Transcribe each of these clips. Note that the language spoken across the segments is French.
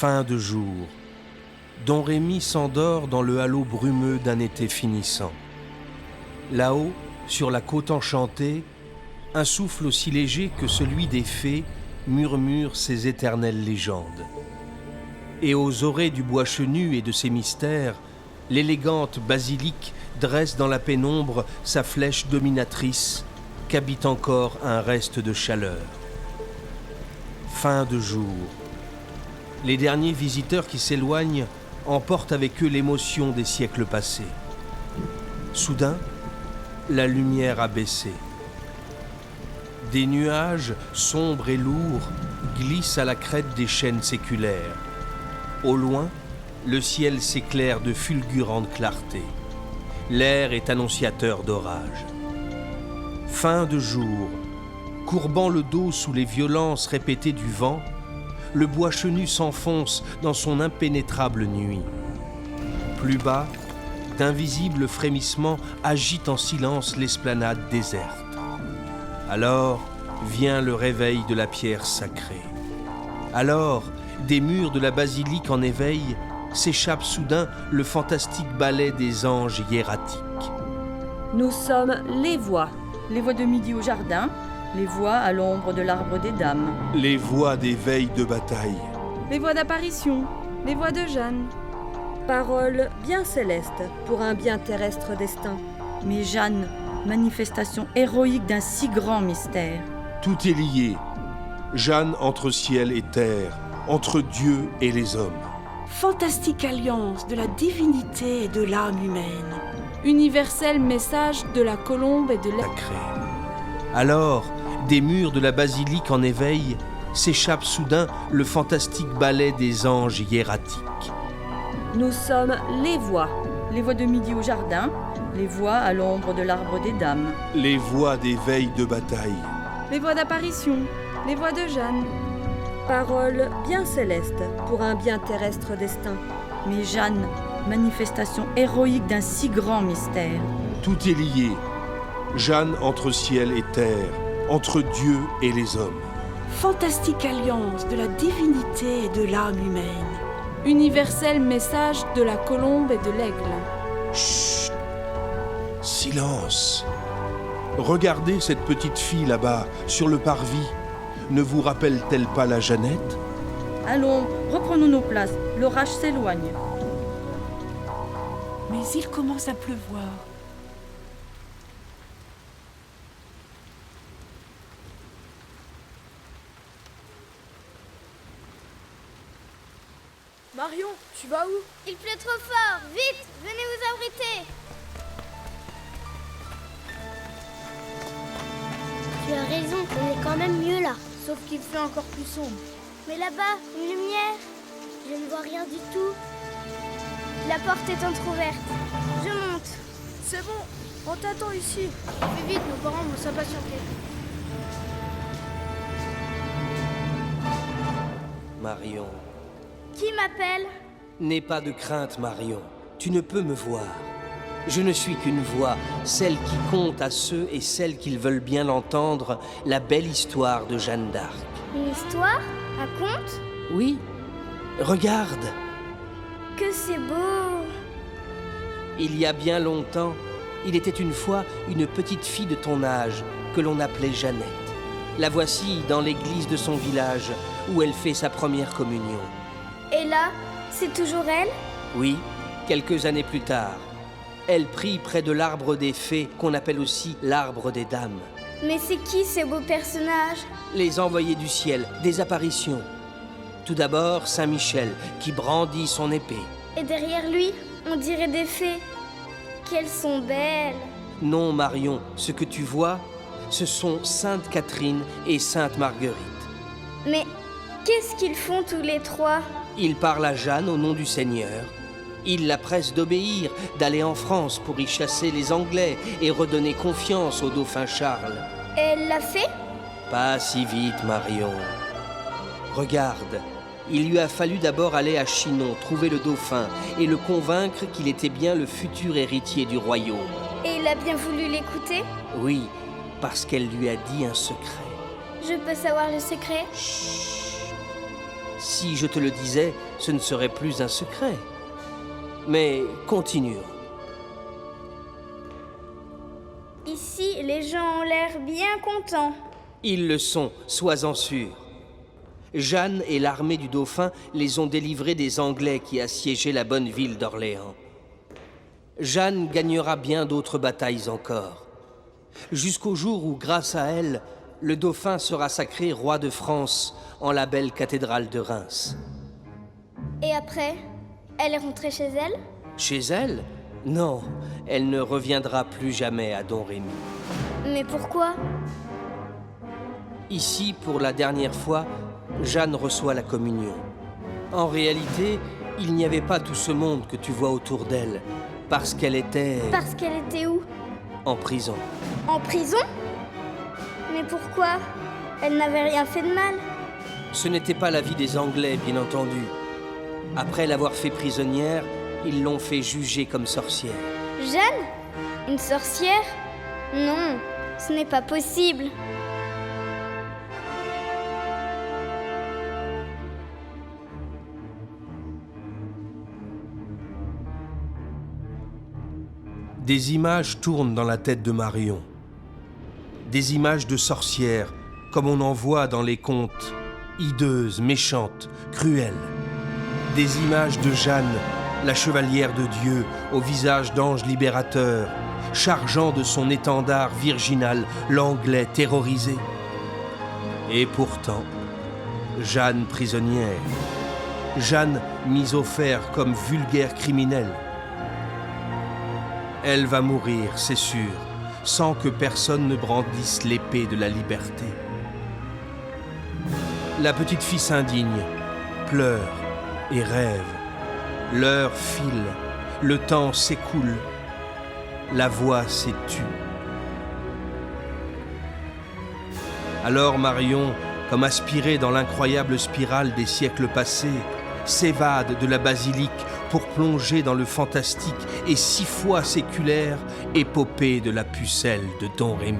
Fin de jour. Don Rémy s'endort dans le halo brumeux d'un été finissant. Là-haut, sur la côte enchantée, un souffle aussi léger que celui des fées murmure ses éternelles légendes. Et aux orées du bois chenu et de ses mystères, l'élégante basilique dresse dans la pénombre sa flèche dominatrice qu'habite encore un reste de chaleur. Fin de jour. Les derniers visiteurs qui s'éloignent emportent avec eux l'émotion des siècles passés. Soudain, la lumière a baissé. Des nuages, sombres et lourds, glissent à la crête des chaînes séculaires. Au loin, le ciel s'éclaire de fulgurante clarté. L'air est annonciateur d'orage. Fin de jour. Courbant le dos sous les violences répétées du vent, le bois chenu s'enfonce dans son impénétrable nuit. Plus bas, d'invisibles frémissements agitent en silence l'esplanade déserte. Alors vient le réveil de la pierre sacrée. Alors, des murs de la basilique en éveil, s'échappe soudain le fantastique ballet des anges hiératiques. Nous sommes les voix de midi au jardin, les voix à l'ombre de l'arbre des dames. Les voix des veilles de bataille. Les voix d'apparition, les voix de Jeanne. Paroles bien célestes pour un bien terrestre destin. Mais Jeanne, manifestation héroïque d'un si grand mystère. Tout est lié. Jeanne entre ciel et terre, entre Dieu et les hommes. Fantastique alliance de la divinité et de l'âme humaine. Universel message de la colombe et de l'aigle. Alors, des murs de la basilique en éveil, s'échappe soudain le fantastique ballet des anges hiératiques. Nous sommes les voix de midi au jardin, les voix à l'ombre de l'arbre des dames. Les voix des veilles de bataille. Les voix d'apparition, les voix de Jeanne. Paroles bien célestes pour un bien terrestre destin. Mais Jeanne, manifestation héroïque d'un si grand mystère. Tout est lié. Jeanne entre ciel et terre, entre Dieu et les hommes. Fantastique alliance de la divinité et de l'âme humaine. Universel message de la colombe et de l'aigle. Chut! Silence! Regardez cette petite fille là-bas, sur le parvis. Ne vous rappelle-t-elle pas la Jeannette? Allons, reprenons nos places. L'orage s'éloigne. Mais il commence à pleuvoir. Marion, tu vas où? Il pleut trop fort. Vite, venez vous abriter. Tu as raison, on est quand même mieux là. Sauf qu'il fait encore plus sombre. Mais là-bas, une lumière. Je ne vois rien du tout. La porte est entrouverte. Je monte. C'est bon, on t'attend ici. Fais vite, nos parents vont s'impatienter. Marion. Qui m'appelle? N'aie pas de crainte, Marion. Tu ne peux me voir. Je ne suis qu'une voix, celle qui conte à ceux et celles qui veulent bien l'entendre, la belle histoire de Jeanne d'Arc. Une histoire? Un conte? Oui. Regarde. Que c'est beau! Il y a bien longtemps, il était une fois une petite fille de ton âge que l'on appelait Jeannette. La voici dans l'église de son village où elle fait sa première communion. Et là, c'est toujours elle? Oui, quelques années plus tard. Elle prie près de l'arbre des fées, qu'on appelle aussi l'arbre des dames. Mais c'est qui ces beaux personnages? Les envoyés du ciel, des apparitions. Tout d'abord, Saint Michel, qui brandit son épée. Et derrière lui, on dirait des fées. Qu'elles sont belles! Non, Marion, ce que tu vois, ce sont Sainte Catherine et Sainte Marguerite. Mais qu'est-ce qu'ils font tous les trois? Ils parlent à Jeanne au nom du Seigneur. Ils la pressent d'obéir, d'aller en France pour y chasser les Anglais et redonner confiance au dauphin Charles. Et elle l'a fait? Pas si vite, Marion. Regarde, il lui a fallu d'abord aller à Chinon, trouver le dauphin et le convaincre qu'il était bien le futur héritier du royaume. Et il a bien voulu l'écouter? Oui, parce qu'elle lui a dit un secret. Je peux savoir le secret? Chut. Si je te le disais, ce ne serait plus un secret. Mais continuons. Ici, les gens ont l'air bien contents. Ils le sont, sois-en sûr. Jeanne et l'armée du Dauphin les ont délivrés des Anglais qui assiégeaient la bonne ville d'Orléans. Jeanne gagnera bien d'autres batailles encore, jusqu'au jour où, grâce à elle, le Dauphin sera sacré roi de France en la belle cathédrale de Reims. Et après, elle est rentrée chez elle? Chez elle? Non, elle ne reviendra plus jamais à Domrémy. Mais pourquoi? Ici, pour la dernière fois, Jeanne reçoit la communion. En réalité, il n'y avait pas tout ce monde que tu vois autour d'elle, parce qu'elle était... Parce qu'elle était où? En prison. En prison? Mais pourquoi? Elle n'avait rien fait de mal. Ce n'était pas l'avis des Anglais, bien entendu. Après l'avoir fait prisonnière, ils l'ont fait juger comme sorcière. Jeanne? Une sorcière? Non, ce n'est pas possible. Des images tournent dans la tête de Marion. Des images de sorcières, comme on en voit dans les contes, hideuses, méchantes, cruelles. Des images de Jeanne, la chevalière de Dieu, au visage d'ange libérateur, chargeant de son étendard virginal l'Anglais terrorisé. Et pourtant, Jeanne prisonnière, Jeanne mise au fer comme vulgaire criminelle. Elle va mourir, c'est sûr, sans que personne ne brandisse l'épée de la liberté. La petite fille s'indigne, pleure et rêve. L'heure file, le temps s'écoule, la voix s'étue. Alors Marion, comme aspirée dans l'incroyable spirale des siècles passés, s'évade de la basilique pour plonger dans le fantastique et 6 fois séculaire épopée de la pucelle de Domrémy.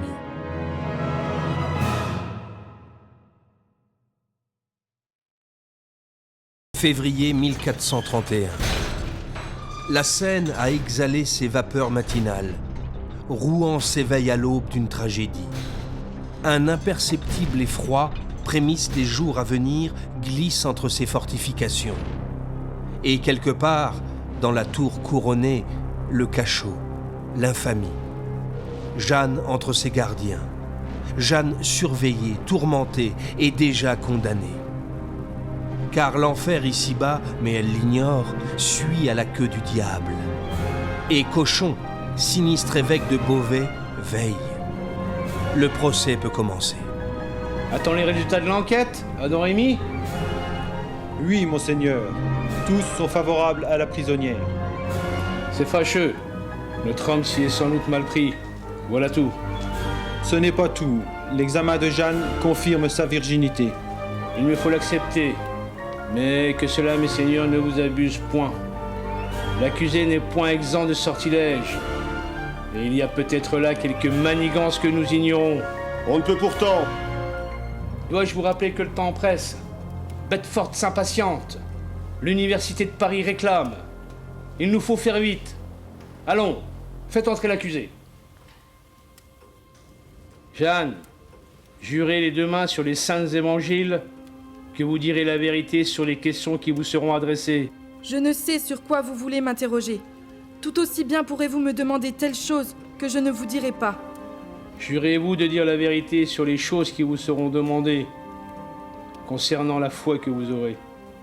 Février 1431. La Seine a exhalé ses vapeurs matinales. Rouen s'éveille à l'aube d'une tragédie. Un imperceptible effroi, prémisse des jours à venir, glisse entre ses fortifications. Et quelque part, dans la tour couronnée, le cachot, l'infamie. Jeanne entre ses gardiens. Jeanne surveillée, tourmentée et déjà condamnée. Car l'enfer ici-bas, mais elle l'ignore, suit à la queue du diable. Et Cochon, sinistre évêque de Beauvais, veille. Le procès peut commencer. Attends les résultats de l'enquête, à Domrémy? Oui, monseigneur. Tous sont favorables à la prisonnière. C'est fâcheux. Notre homme s'y est sans doute mal pris. Voilà tout. Ce n'est pas tout. L'examen de Jeanne confirme sa virginité. Il me faut l'accepter. Mais que cela, mes seigneurs, ne vous abuse point. L'accusé n'est point exempt de sortilèges. Et il y a peut-être là quelques manigances que nous ignorons. On ne peut pourtant. Dois-je vous rappeler que le temps presse? Bedford s'impatiente. L'université de Paris réclame. Il nous faut faire vite. Allons, faites entrer l'accusé. Jeanne, jurez les 2 mains sur les saints évangiles que vous direz la vérité sur les questions qui vous seront adressées. Je ne sais sur quoi vous voulez m'interroger. Tout aussi bien pourrez-vous me demander telle chose que je ne vous dirai pas. Jurez-vous de dire la vérité sur les choses qui vous seront demandées concernant la foi que vous aurez.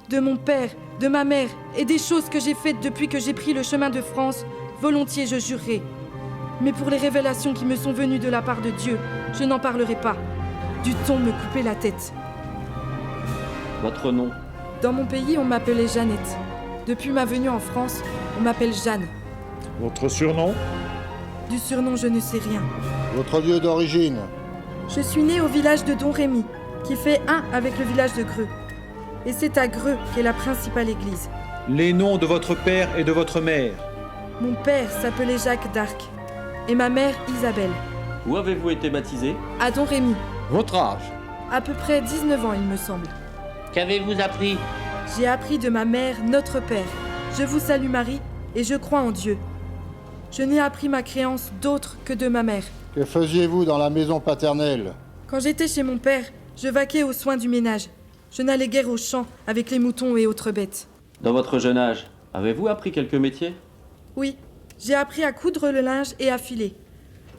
De mon père, de ma mère et des choses que j'ai faites depuis que j'ai pris le chemin de France, volontiers je jurerai. Mais pour les révélations qui me sont venues de la part de Dieu, je n'en parlerai pas. Dut-on me couper la tête? Votre nom? Dans mon pays, on m'appelait Jeannette. Depuis ma venue en France, on m'appelle Jeanne. Votre surnom? Du surnom, je ne sais rien. Votre lieu d'origine? Je suis née au village de Domrémy, qui fait un avec le village de Greux. Et c'est à Greux qu'est la principale église. Les noms de votre père et de votre mère? Mon père s'appelait Jacques d'Arc, et ma mère Isabelle. Où avez-vous été baptisé? À Domrémy. Votre âge? À peu près 19 ans, il me semble. Qu'avez-vous appris? J'ai appris de ma mère, notre Père. Je vous salue Marie, et je crois en Dieu. Je n'ai appris ma créance d'autre que de ma mère. Que faisiez-vous dans la maison paternelle? Quand j'étais chez mon père, je vaquais aux soins du ménage. Je n'allais guère aux champs avec les moutons et autres bêtes. Dans votre jeune âge, avez-vous appris quelques métiers? Oui, j'ai appris à coudre le linge et à filer.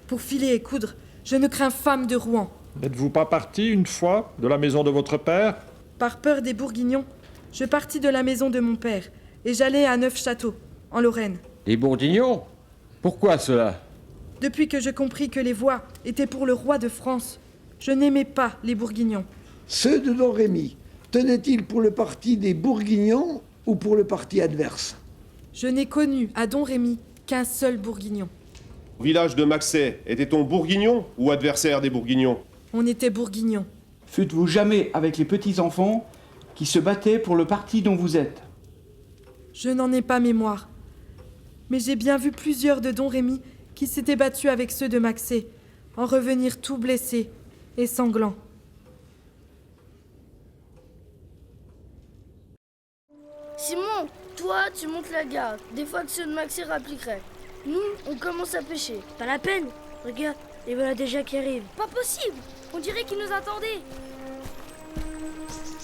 Pour filer et coudre, je ne crains femme de Rouen. N'êtes-vous pas parti une fois de la maison de votre père? Par peur des Bourguignons, je partis de la maison de mon père et j'allais à Neufchâteau, en Lorraine. Les Bourguignons? Pourquoi cela? Depuis que je compris que les voix étaient pour le roi de France, je n'aimais pas les Bourguignons. Ceux de Don Rémy, tenaient-ils pour le parti des Bourguignons ou pour le parti adverse? Je n'ai connu à Don Rémy qu'un seul Bourguignon. Au village de Maxey, était-on Bourguignon ou adversaire des Bourguignons? On était Bourguignons. Fûtes-vous jamais avec les petits-enfants qui se battaient pour le parti dont vous êtes? Je n'en ai pas mémoire. Mais j'ai bien vu plusieurs de Don Rémy qui s'étaient battus avec ceux de Maxey, en revenir tout blessés et sanglants. Simon, toi, tu montes la garde. Des fois que ceux de Maxey rappliqueraient. Nous, on commence à pêcher. Pas la peine. Regarde, les voilà déjà qui arrivent. Pas possible. On dirait qu'ils nous attendaient.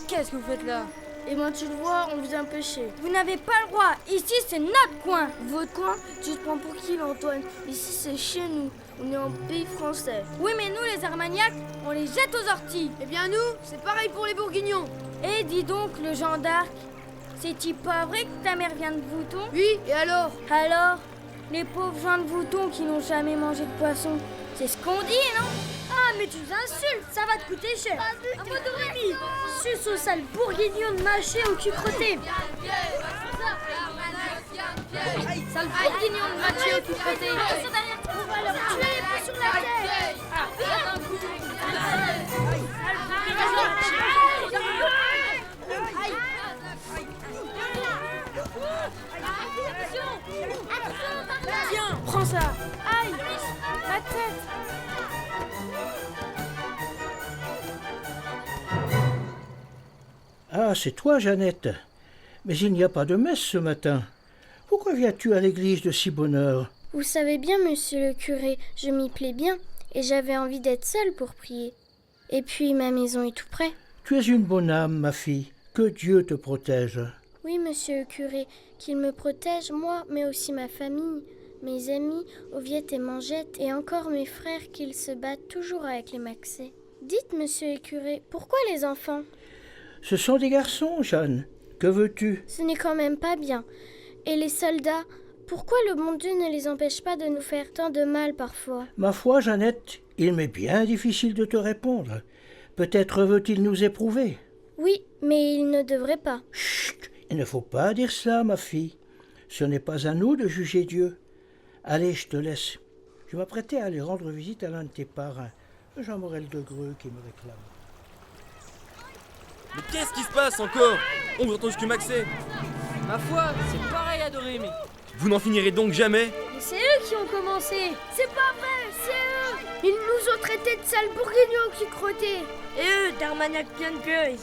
Qu'est-ce que vous faites là? Eh ben, tu le vois, on vient pêcher. Vous n'avez pas le droit. Ici, c'est notre coin. Votre coin? Tu te prends pour qui, là, Antoine? Ici, c'est chez nous. On est en pays français. Oui, mais nous, les Armagnacs, on les jette aux orties. Eh bien, nous, c'est pareil pour les Bourguignons. Et dis donc, le Jean d'Arc, c'est-il pas vrai que ta mère vient de Vouton? Oui, et alors? Alors, les pauvres gens de Vouton qui n'ont jamais mangé de poisson, c'est ce qu'on dit, non? Ah, mais tu nous insultes, ça va te coûter cher. Un mot de Rémy. Suce au sale bourguignon de mâché au cul crotté. Sale bourguignon de mâché au cul crotté. On va leur tuer sur la tête. Tiens, prends ça. Aïe, ma tête. Ah, c'est toi, Jeannette. Mais il n'y a pas de messe ce matin. Pourquoi viens-tu à l'église de si bonne heure? Vous savez bien, monsieur le curé, je m'y plais bien, et j'avais envie d'être seule pour prier. Et puis, ma maison est tout près. Tu es une bonne âme, ma fille. Que Dieu te protège. Oui, monsieur le curé, qu'il me protège, moi, mais aussi ma famille, mes amis, Oviette et Mangette, et encore mes frères, qu'ils se battent toujours avec les Maxey. Dites, monsieur le curé, pourquoi les enfants? Ce sont des garçons, Jeanne. Que veux-tu? Ce n'est quand même pas bien. Et les soldats, pourquoi le bon Dieu ne les empêche pas de nous faire tant de mal parfois? Ma foi, Jeannette, il m'est bien difficile de te répondre. Peut-être veut-il nous éprouver. Oui, mais il ne devrait pas. Chut! Il ne faut pas dire cela, ma fille. Ce n'est pas à nous de juger Dieu. Allez, je te laisse. Je m'apprêtais à aller rendre visite à l'un de tes parrains, Jean Morel de Greux, qui me réclame. Mais qu'est-ce qui se passe encore? On vous entend jusqu'à Maxey. Ma foi, c'est pareil à Dorémy. Vous n'en finirez donc jamais? Mais c'est eux qui ont commencé. C'est pas vrai, c'est eux. Ils nous ont traités de sales bourguignons qui crottaient. Et eux, d'Armagnac plein de gueule.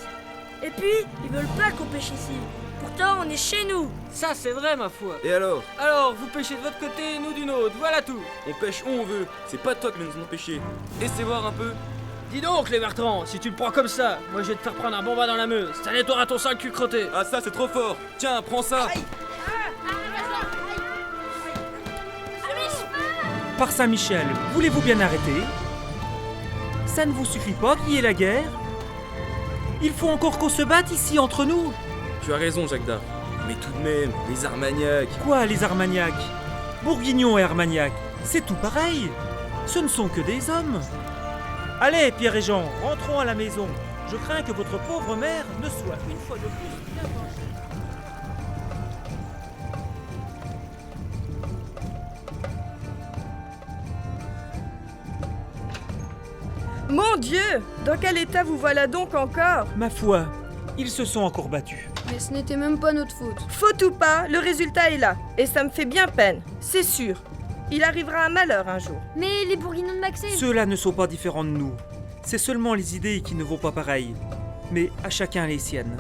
Et puis, ils veulent pas qu'on pêche ici. Pourtant, on est chez nous. Ça, c'est vrai, ma foi. Et alors? Alors, vous pêchez de votre côté, nous du nôtre, voilà tout. On pêche où on veut, c'est pas toi qui nous en empêcher. Laissez voir un peu. Dis donc, les Bertrand, si tu le prends comme ça, moi je vais te faire prendre un bomba dans la Meuse. Ça nettoiera ton sale cul crotté. Ah ça, c'est trop fort. Tiens, prends ça. Par Saint-Michel, voulez-vous bien arrêter? Ça ne vous suffit pas qu'il y ait la guerre? Il faut encore qu'on se batte ici entre nous. Tu as raison, Jacques d'Arc. Mais tout de même, les Armagnacs... Quoi, les Armagnacs? Bourguignon et Armagnac, c'est tout pareil. Ce ne sont que des hommes. Allez, Pierre et Jean, rentrons à la maison. Je crains que votre pauvre mère ne soit une fois de plus bien vengée. Mon Dieu! Dans quel état vous voilà donc encore? Ma foi, ils se sont encore battus. Mais ce n'était même pas notre faute. Faute ou pas, le résultat est là. Et ça me fait bien peine, c'est sûr. Il arrivera un malheur un jour. Mais les bourguignons de Maxey... Ceux-là ne sont pas différents de nous. C'est seulement les idées qui ne vont pas pareil. Mais à chacun les siennes.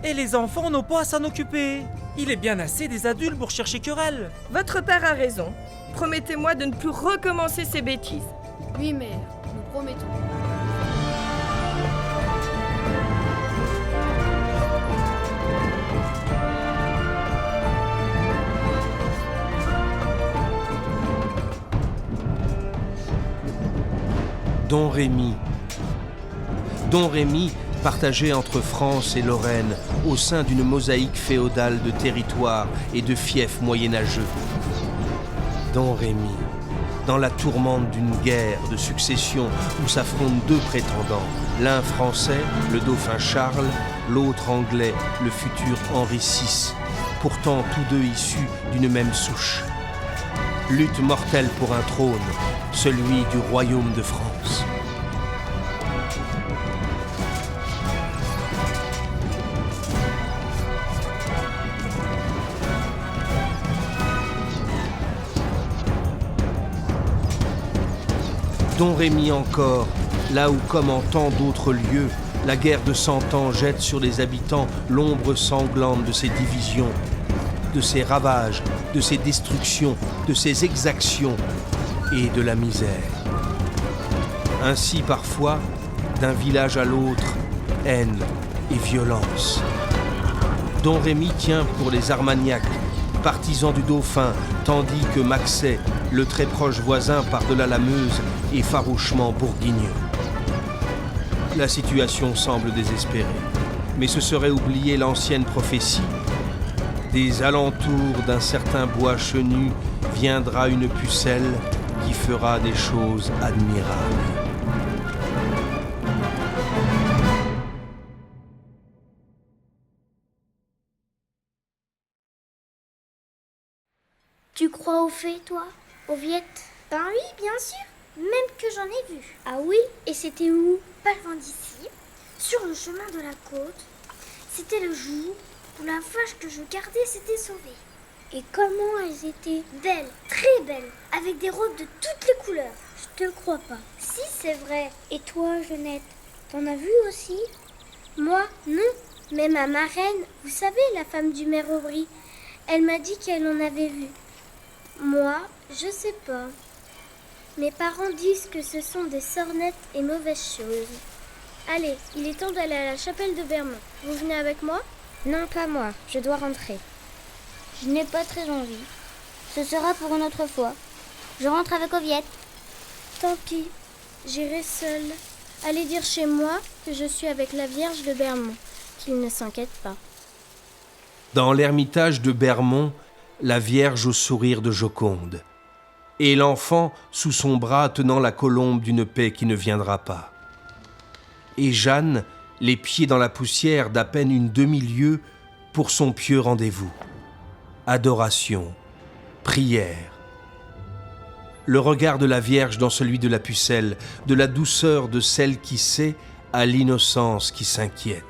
Et les enfants n'ont pas à s'en occuper. Il est bien assez des adultes pour chercher querelle. Votre père a raison. Promettez-moi de ne plus recommencer ces bêtises. Oui, mère, nous promettons. Don Rémy. Don Rémy partagé entre France et Lorraine au sein d'une mosaïque féodale de territoires et de fiefs moyenâgeux. Don Rémy, dans la tourmente d'une guerre de succession où s'affrontent deux prétendants, l'un français, le dauphin Charles, l'autre anglais, le futur Henri VI, pourtant tous deux issus d'une même souche. Lutte mortelle pour un trône, celui du royaume de France. Don Rémy encore, là où, comme en tant d'autres lieux, la guerre de 100 ans jette sur les habitants l'ombre sanglante de ses divisions, de ses ravages, de ses destructions, de ses exactions et de la misère. Ainsi parfois, d'un village à l'autre, haine et violence. Don Rémy tient pour les Armagnacs, partisans du dauphin, tandis que Maxet, le très proche voisin par-delà la Meuse, est farouchement bourguignon. La situation semble désespérée, mais ce serait oublier l'ancienne prophétie. Des alentours d'un certain bois chenu viendra une pucelle qui fera des choses admirables. Tu crois aux fées, toi? Aux Viettes? Ben oui, bien sûr. Même que j'en ai vu. Ah oui? Et c'était où? Pas loin d'ici, sur le chemin de la côte. C'était le jour où la vache que je gardais s'était sauvée. Et comment elles étaient belles, très belles, avec des robes de toutes les couleurs. Je te crois pas. Si, c'est vrai. Et toi, Jeannette, t'en as vu aussi? Moi, non. Mais ma marraine, vous savez, la femme du maire Aubry, elle m'a dit qu'elle en avait vu. Moi, je sais pas. Mes parents disent que ce sont des sornettes et mauvaises choses. Allez, il est temps d'aller à la chapelle de Bermond. Vous venez avec moi? Non, pas moi. Je dois rentrer. Je n'ai pas très envie. Ce sera pour une autre fois. Je rentre avec Oviette. Tant pis. J'irai seule. Allez dire chez moi que je suis avec la Vierge de Bermond. Qu'il ne s'inquiète pas. Dans l'ermitage de Bermond, la Vierge au sourire de Joconde, et l'enfant sous son bras tenant la colombe d'une paix qui ne viendra pas. Et Jeanne, les pieds dans la poussière d'à peine une demi-lieue pour son pieux rendez-vous. Adoration, prière. Le regard de la Vierge dans celui de la pucelle, de la douceur de celle qui sait à l'innocence qui s'inquiète.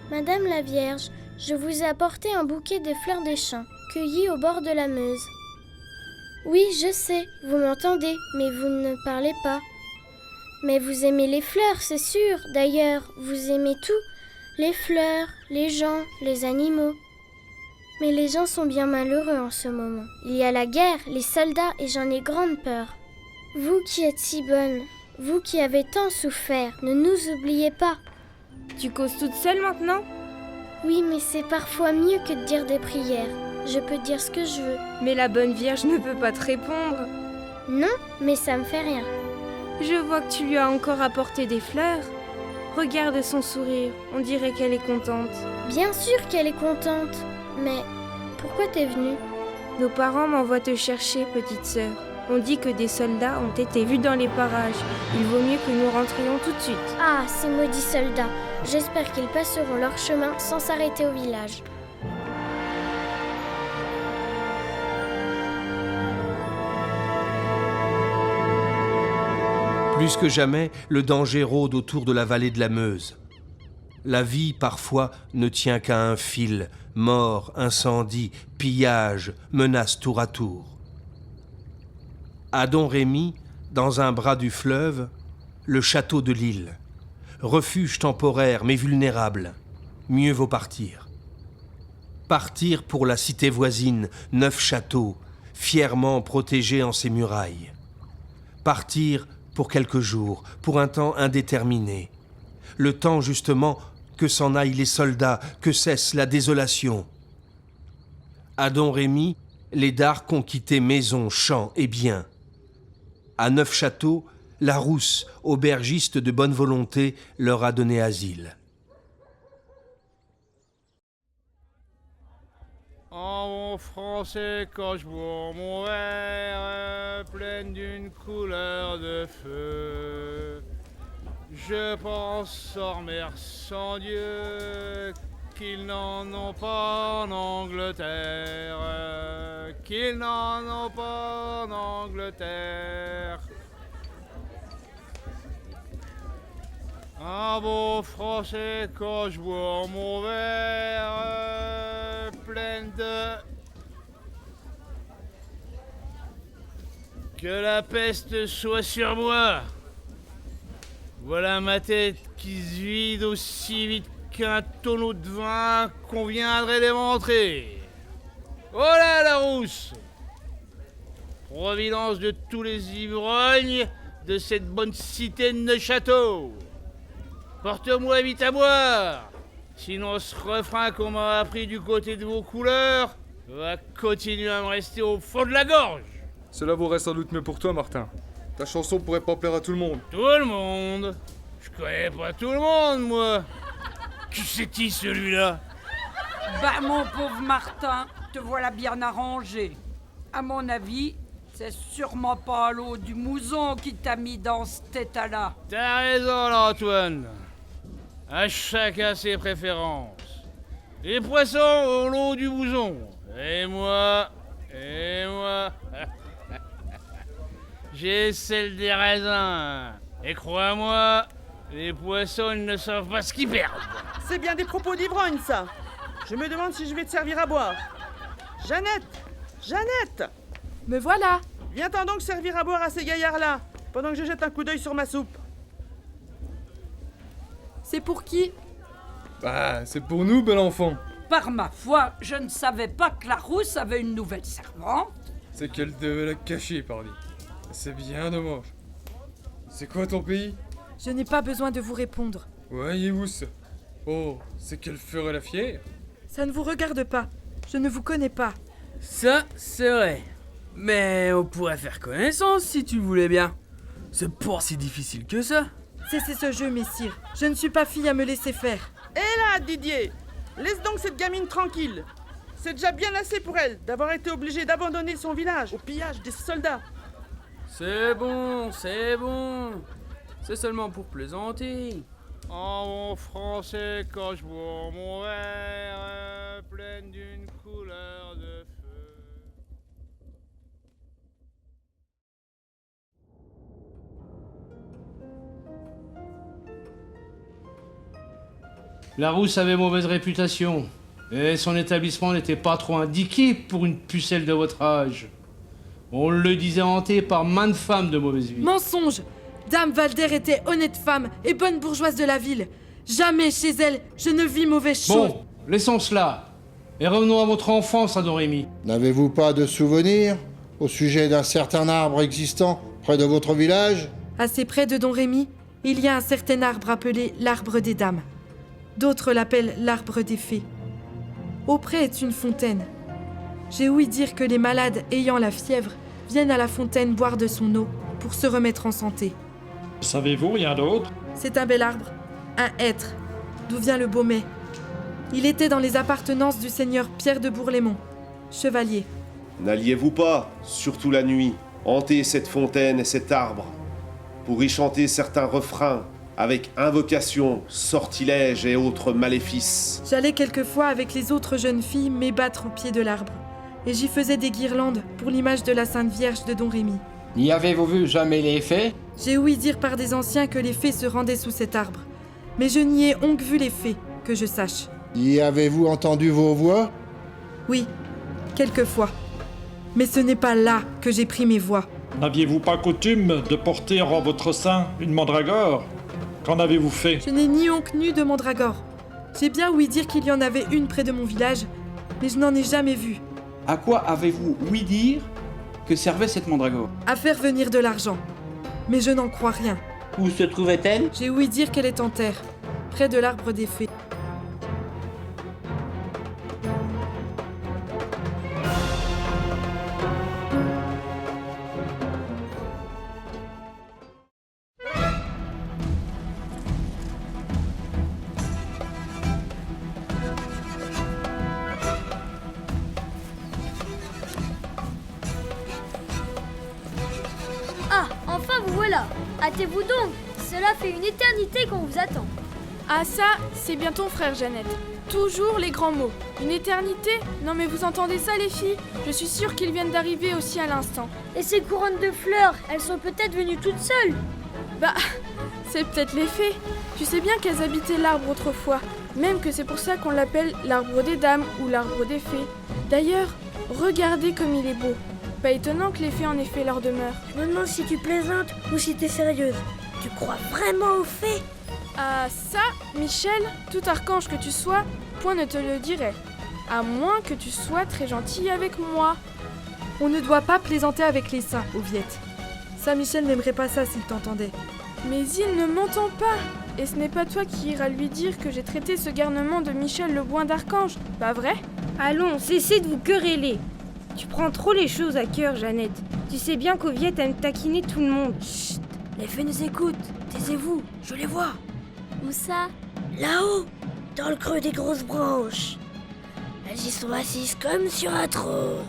Madame la Vierge, je vous ai apporté un bouquet de fleurs des champs, cueillies au bord de la Meuse. Oui, je sais, vous m'entendez, mais vous ne parlez pas. Mais vous aimez les fleurs, c'est sûr. D'ailleurs, vous aimez tout. Les fleurs, les gens, les animaux. Mais les gens sont bien malheureux en ce moment. Il y a la guerre, les soldats, et j'en ai grande peur. Vous qui êtes si bonne, vous qui avez tant souffert, ne nous oubliez pas. Tu causes toute seule maintenant? Oui, mais c'est parfois mieux que de dire des prières. Je peux dire ce que je veux. Mais la bonne Vierge ne peut pas te répondre. Non, mais ça me fait rien. Je vois que tu lui as encore apporté des fleurs. Regarde son sourire, on dirait qu'elle est contente. Bien sûr qu'elle est contente. Mais pourquoi t'es venue? Nos parents m'envoient te chercher, petite sœur. On dit que des soldats ont été vus dans les parages. Il vaut mieux que nous rentrions tout de suite. Ah, ces maudits soldats. J'espère qu'ils passeront leur chemin sans s'arrêter au village. Plus que jamais, le danger rôde autour de la vallée de la Meuse. La vie, parfois, ne tient qu'à un fil. Mort, incendie, pillage, menace tour à tour. À Domrémy, dans un bras du fleuve, le château de l'île. Refuge temporaire mais vulnérable. Mieux vaut partir. Partir pour la cité voisine, 9 châteaux, fièrement protégés en ses murailles. Partir pour quelques jours, pour un temps indéterminé. Le temps, justement, que s'en aillent les soldats, que cesse la désolation. À Domrémy, les Darques ont quitté maisons, champs et biens. À 9 châteaux, la Rousse, aubergiste de bonne volonté, leur a donné asile. En bon français, quand je bois mon verre, pleine d'une couleur de feu, je pense hors mer sans Dieu, qu'ils n'en ont pas en Angleterre, qu'ils n'en ont pas en Angleterre. Un beau français quand je bois mon verre, pleine de... Que la peste soit sur moi. Voilà ma tête qui se vide aussi vite qu'un tonneau de vin qu'on viendrait démontrer. Voilà la Rousse, providence de tous les ivrognes de cette bonne cité de Neuchâteau. Porte-moi vite à boire, sinon ce refrain qu'on m'a appris du côté de vos couleurs va continuer à me rester au fond de la gorge. Cela vaudrait sans doute mieux pour toi, Martin. Ta chanson pourrait pas plaire à tout le monde. Tout le monde? Je connais pas tout le monde, moi. Qui c'est-il, celui-là? Bah, mon pauvre Martin, te voilà bien arrangé. À mon avis, c'est sûrement pas l'eau du Mouzon qui t'a mis dans cet état-là. T'as raison, Antoine. À chacun ses préférences. Les poissons ont l'eau du Mouzon. Et moi, j'ai celle des raisins. Et crois-moi, les poissons ne savent pas ce qu'ils perdent. C'est bien des propos d'ivrogne, ça. Je me demande si je vais te servir à boire. Jeannette! Jeannette! Me voilà! Viens-t'en donc servir à boire à ces gaillards-là, pendant que je jette un coup d'œil sur ma soupe. C'est pour qui? Bah, c'est pour nous, bel enfant. Par ma foi, je ne savais pas que la Rousse avait une nouvelle servante. C'est qu'elle devait la cacher, pardi. C'est bien dommage. C'est quoi ton pays? Je n'ai pas besoin de vous répondre. Voyez-vous ça? Oh, c'est qu'elle ferait la fière. Ça ne vous regarde pas. Je ne vous connais pas. Ça, c'est vrai. Mais on pourrait faire connaissance si tu voulais bien. C'est pas si difficile que ça. Cessez ce jeu, messire. Je ne suis pas fille à me laisser faire. Hé là, Didier! Laisse donc cette gamine tranquille. C'est déjà bien assez pour elle d'avoir été obligée d'abandonner son village au pillage des soldats. C'est bon, c'est bon. C'est seulement pour plaisanter. En bon français, quand je bois mon verre, pleine d'une couleur de feu. La Rousse avait mauvaise réputation, et son établissement n'était pas trop indiqué pour une pucelle de votre âge. On le disait hanté par maintes femmes de mauvaise vie. Mensonge! Dame Valder était honnête femme et bonne bourgeoise de la ville. Jamais chez elle, je ne vis mauvaise chose. Bon, laissons cela, et revenons à votre enfance à Domrémy. N'avez-vous pas de souvenirs au sujet d'un certain arbre existant près de votre village? Assez près de Domrémy, il y a un certain arbre appelé l'arbre des dames. D'autres l'appellent l'arbre des fées. Auprès est une fontaine. J'ai ouï dire que les malades ayant la fièvre viennent à la fontaine boire de son eau pour se remettre en santé. Savez-vous rien d'autre? C'est un bel arbre. un être, d'où vient le baumet. Il était dans les appartenances du seigneur Pierre de Bourlémont, chevalier. N'alliez-vous pas, surtout la nuit, hanter cette fontaine et cet arbre, pour y chanter certains refrains, avec invocations, sortilèges et autres maléfices? J'allais quelquefois avec les autres jeunes filles m'ébattre au pied de l'arbre, et j'y faisais des guirlandes pour l'image de la Sainte Vierge de Don Rémy. N'y avez-vous vu jamais les fées? J'ai ouï dire par des anciens que les fées se rendaient sous cet arbre, mais je n'y ai onque vu les fées, que je sache. Y avez-vous entendu vos voix? Oui, quelquefois. Mais ce n'est pas là que j'ai pris mes voix. N'aviez-vous pas coutume de porter en votre sein une mandragore? Qu'en avez-vous fait? Je n'ai ni oncle nu de mandragore. J'ai bien ouï dire qu'il y en avait une près de mon village, mais je n'en ai jamais vu. À quoi avez-vous ouï dire que servait cette mandragore? À faire venir de l'argent. Mais je n'en crois rien. Où se trouvait-elle? J'ai ouï dire qu'elle est en terre, près de l'arbre des fées. Ah, enfin vous voilà. Hâtez-vous donc. Cela fait une éternité qu'on vous attend. Ah ça, c'est bien ton frère, Jeannette. Toujours les grands mots. Une éternité? Non mais vous entendez ça, les filles? Je suis sûre qu'ils viennent d'arriver aussi à l'instant. Et ces couronnes de fleurs, elles sont peut-être venues toutes seules. Bah, c'est peut-être les fées. Tu sais bien qu'elles habitaient l'arbre autrefois. Même que c'est pour ça qu'on l'appelle l'arbre des dames ou l'arbre des fées. D'ailleurs, regardez comme il est beau. Pas étonnant que les fées en aient fait leur demeure. Je me demande si tu plaisantes ou si t'es sérieuse. Tu crois vraiment aux fées? Ah ça, Michel, tout archange que tu sois, point ne te le dirait. À moins que tu sois très gentil avec moi. On ne doit pas plaisanter avec les saints, Oviette. Saint-Michel n'aimerait pas ça s'il t'entendait. Mais il ne m'entend pas. Et ce n'est pas toi qui iras lui dire que j'ai traité ce garnement de Michel le Boin d'Archange, pas vrai? Allons, cessez de vous quereller. Tu prends trop les choses à cœur, Jeannette. Tu sais bien qu'Oviette aime taquiner tout le monde. Chut, les fées nous écoutent. Taisez-vous, je les vois. Où ça? Là-haut, dans le creux des grosses branches. Elles y sont assises comme sur un trône.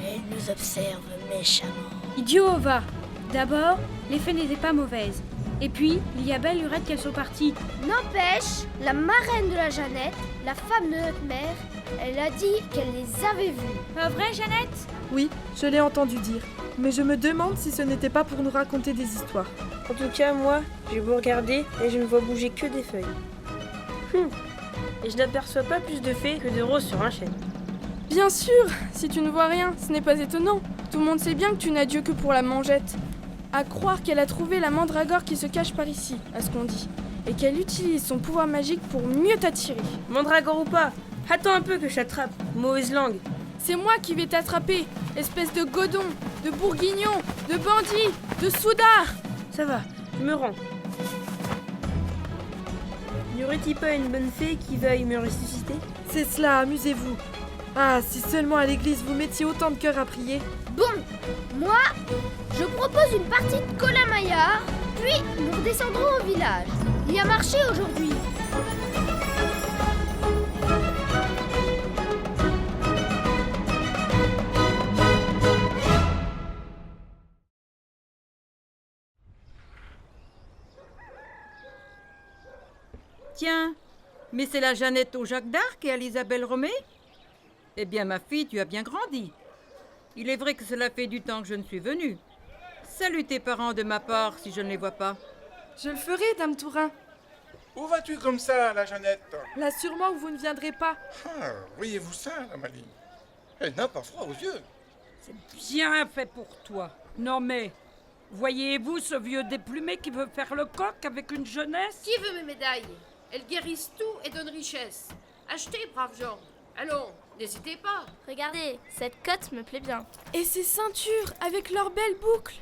Elles nous observent méchamment. Idiot, va. D'abord, les fées n'étaient pas mauvaises. Et puis, il y a belle lurette qu'elles sont parties. N'empêche, la marraine de la Jeannette, la femme de notre mère, elle a dit qu'elle les avait vus. Pas vrai, Jeannette? Oui, je l'ai entendu dire. Mais je me demande si ce n'était pas pour nous raconter des histoires. En tout cas, moi, j'ai beau regarder et je ne vois bouger que des feuilles. Et je n'aperçois pas plus de fées que de roses sur un chêne. Bien sûr, si tu ne vois rien, ce n'est pas étonnant. Tout le monde sait bien que tu n'as Dieu que pour la mangette. À croire qu'elle a trouvé la mandragore qui se cache par ici, à ce qu'on dit. Et qu'elle utilise son pouvoir magique pour mieux t'attirer. Mandragore ou pas, attends un peu que je t'attrape, mauvaise langue. C'est moi qui vais t'attraper, espèce de godon, de bourguignon, de bandit, de soudard. Ça va, je me rends. N'y aurait-il pas une bonne fée qui veuille me ressusciter? C'est cela, amusez-vous. Ah, si seulement à l'église vous mettiez autant de cœur à prier. Bon, moi, je propose une partie de colin-maillard, puis nous redescendrons au village. Il y a marché aujourd'hui. Tiens, mais c'est la Jeannette au Jacques d'Arc et à l'Isabelle Romée? Eh bien, ma fille, tu as bien grandi. Il est vrai que cela fait du temps que je ne suis venue. Salut tes parents de ma part si je ne les vois pas. Je le ferai, Dame Tourin. Où vas-tu comme ça, la Jeannette? Là sûrement où vous ne viendrez pas. Ah, voyez-vous ça, la Maline? Elle n'a pas froid aux yeux. C'est bien fait pour toi. Non mais, voyez-vous ce vieux déplumé qui veut faire le coq avec une jeunesse? Qui veut mes médailles? Elles guérissent tout et donnent richesse. Achetez, braves gens. Allons, n'hésitez pas. Regardez, cette cotte me plaît bien. Et ces ceintures avec leurs belles boucles.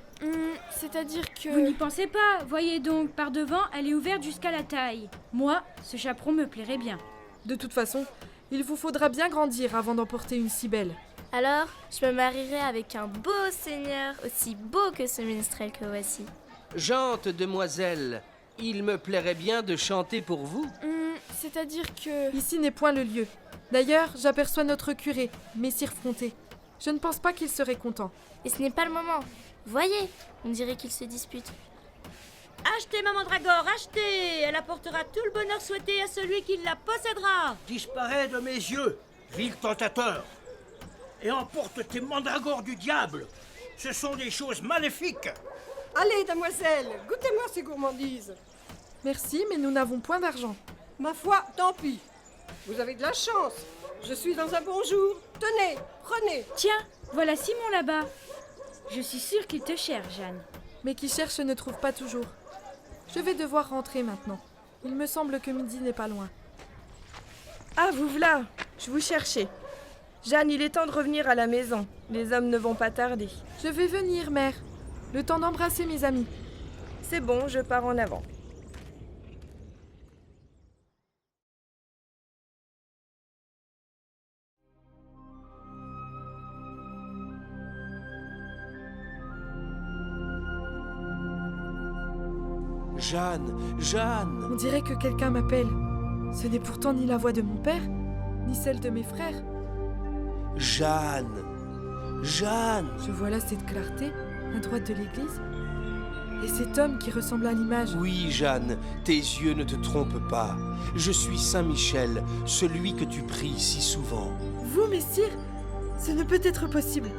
C'est-à-dire que... Vous n'y pensez pas, voyez donc, par devant, elle est ouverte jusqu'à la taille. Moi, ce chaperon me plairait bien. De toute façon, il vous faudra bien grandir avant d'emporter une si belle. Alors, je me marierai avec un beau seigneur, aussi beau que ce minstrel que voici. Gente, demoiselle, Il me plairait bien de chanter pour vous. C'est-à-dire que... Ici n'est point le lieu. D'ailleurs, j'aperçois notre curé, Messire Fronté. Je ne pense pas qu'il serait content. Et ce n'est pas le moment. Voyez, on dirait qu'ils se disputent. Achetez ma mandragore, achetez! Elle apportera tout le bonheur souhaité à celui qui la possédera. Disparais de mes yeux, vil tentateur, et emporte tes mandragores du diable. Ce sont des choses maléfiques. Allez, damoiselle, goûtez-moi ces gourmandises. Merci, mais nous n'avons point d'argent. Ma foi, tant pis. Vous avez de la chance. Je suis dans un bon jour. Tenez, prenez. Tiens, voilà Simon là-bas. Je suis sûre qu'il te cherche, Jeanne. Mais qui cherche ne trouve pas toujours. Je vais devoir rentrer maintenant. Il me semble que midi n'est pas loin. Ah, vous voilà. Je vous cherchais. Jeanne, il est temps de revenir à la maison. Les hommes ne vont pas tarder. Je vais venir, mère. Le temps d'embrasser mes amis. C'est bon, je pars en avant. Jeanne, Jeanne! On dirait que quelqu'un m'appelle. Ce n'est pourtant ni la voix de mon père, ni celle de mes frères. Jeanne! Jeanne! Je vois là cette clarté, à droite de l'église. Et cet homme qui ressemble à l'image. Oui, Jeanne, tes yeux ne te trompent pas. Je suis Saint Michel, celui que tu pries si souvent. Vous, messire? Ce ne peut être possible.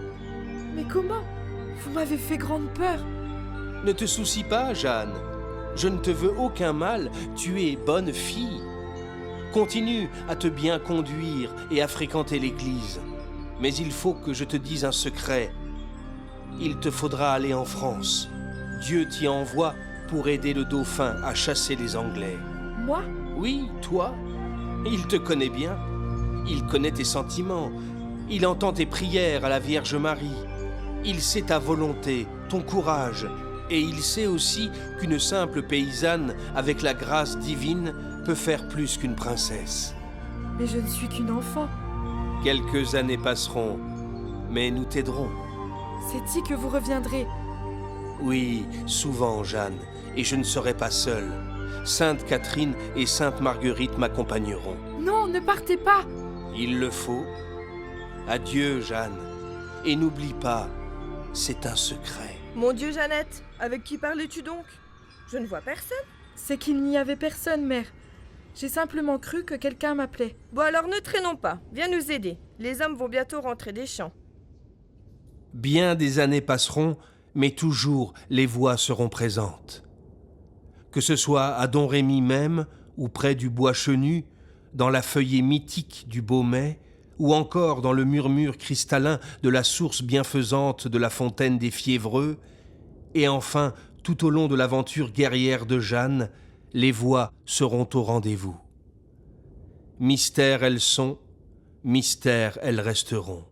Mais comment? Vous m'avez fait grande peur. Ne te soucie pas, Jeanne. Je ne te veux aucun mal, tu es bonne fille. Continue à te bien conduire et à fréquenter l'église. Mais il faut que je te dise un secret. Il te faudra aller en France. Dieu t'y envoie pour aider le dauphin à chasser les Anglais. Moi? Oui, toi. Il te connaît bien. Il connaît tes sentiments. Il entend tes prières à la Vierge Marie. Il sait ta volonté, ton courage. Et il sait aussi qu'une simple paysanne, avec la grâce divine, peut faire plus qu'une princesse. Mais je ne suis qu'une enfant. Quelques années passeront, mais nous t'aiderons. C'est-y que vous reviendrez? Oui, souvent, Jeanne, et je ne serai pas seule. Sainte Catherine et Sainte Marguerite m'accompagneront. Non, ne partez pas! Il le faut. Adieu, Jeanne. Et n'oublie pas, c'est un secret. Mon Dieu, Jeannette, avec qui parlais-tu donc? Je ne vois personne. C'est qu'il n'y avait personne, mère. J'ai simplement cru que quelqu'un m'appelait. Bon alors ne traînons pas, viens nous aider. Les hommes vont bientôt rentrer des champs. Bien des années passeront, mais toujours les voix seront présentes. Que ce soit à Domrémy même, ou près du bois chenu, dans la feuillée mythique du beau mai, ou encore dans le murmure cristallin de la source bienfaisante de la fontaine des Fiévreux, et enfin, tout au long de l'aventure guerrière de Jeanne, les voix seront au rendez-vous. Mystères elles sont, mystères elles resteront,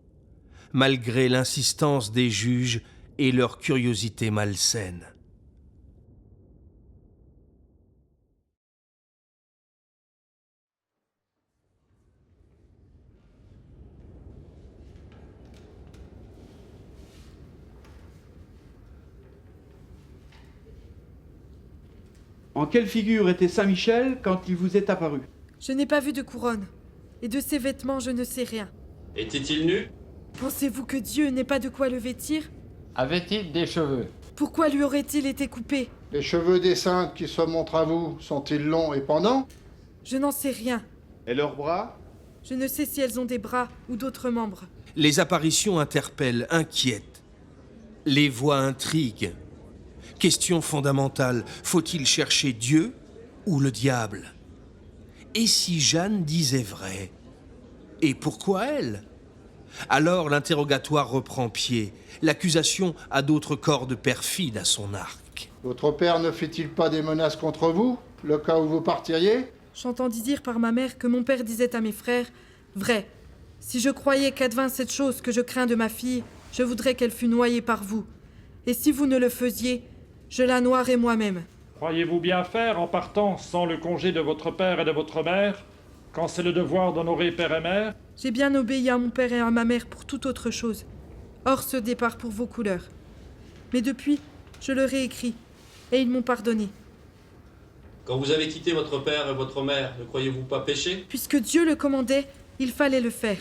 malgré l'insistance des juges et leur curiosité malsaine. En quelle figure était Saint-Michel quand il vous est apparu? Je n'ai pas vu de couronne. Et de ses vêtements, je ne sais rien. Était-il nu? Pensez-vous que Dieu n'ait pas de quoi le vêtir? Avait-il des cheveux? Pourquoi lui aurait-il été coupé? Les cheveux des saintes qui se montrent à vous sont-ils longs et pendants? Je n'en sais rien. Et leurs bras? Je ne sais si elles ont des bras ou d'autres membres. Les apparitions interpellent, inquiètent. Les voix intriguent. Question fondamentale, faut-il chercher Dieu ou le diable? Et si Jeanne disait vrai? Et pourquoi elle? Alors l'interrogatoire reprend pied. L'accusation a d'autres cordes perfides à son arc. Votre père ne fait-il pas des menaces contre vous, le cas où vous partiriez? J'entendis dire par ma mère que mon père disait à mes frères « Vrai, si je croyais qu'advint cette chose que je crains de ma fille, je voudrais qu'elle fût noyée par vous. Et si vous ne le faisiez, je la noierais moi-même. » Croyez-vous bien faire en partant sans le congé de votre père et de votre mère, quand c'est le devoir d'honorer père et mère? J'ai bien obéi à mon père et à ma mère pour toute autre chose, hors ce départ pour vos couleurs. Mais depuis, je leur ai écrit, et ils m'ont pardonné. Quand vous avez quitté votre père et votre mère, ne croyez-vous pas pécher? Puisque Dieu le commandait, il fallait le faire.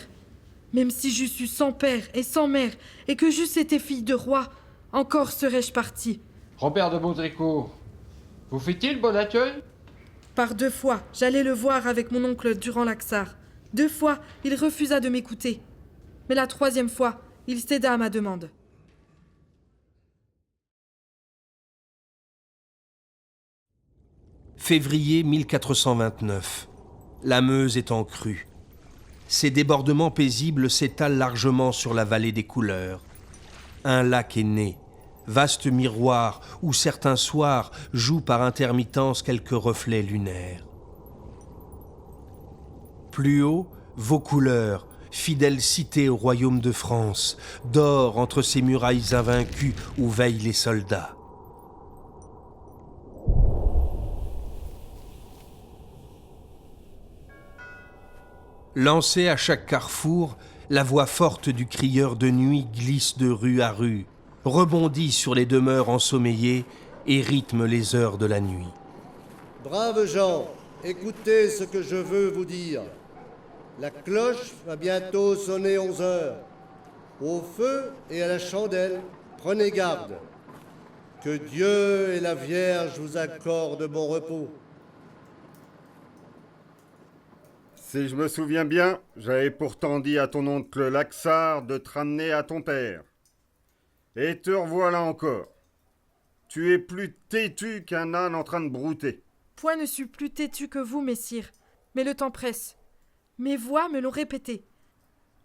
Même si j'eusse eu sans père et sans mère, et que j'eusse été fille de roi, encore serais-je partie. Robert de Baudricourt, vous fit-il bon accueil? Par 2 fois, j'allais le voir avec mon oncle durant l'Axar. 2 fois, il refusa de m'écouter. Mais la 3e fois, il céda à ma demande. Février 1429. La Meuse est en crue. Ses débordements paisibles s'étalent largement sur la vallée des couleurs. Un lac est né, vaste miroir où certains soirs jouent par intermittence quelques reflets lunaires. Plus haut, Vaucouleurs, fidèle cité au royaume de France, dort entre ces murailles invaincues où veillent les soldats. Lancée à chaque carrefour, la voix forte du crieur de nuit glisse de rue à rue, rebondit sur les demeures ensommeillées et rythme les heures de la nuit. Braves gens, écoutez ce que je veux vous dire. La cloche va bientôt sonner 11 heures. Au feu et à la chandelle, prenez garde. Que Dieu et la Vierge vous accordent bon repos. Si je me souviens bien, j'avais pourtant dit à ton oncle Laxar de te ramener à ton père. Et te revoilà encore. Tu es plus têtu qu'un âne en train de brouter. Point ne suis plus têtu que vous, messire, mais le temps presse. Mes voix me l'ont répété.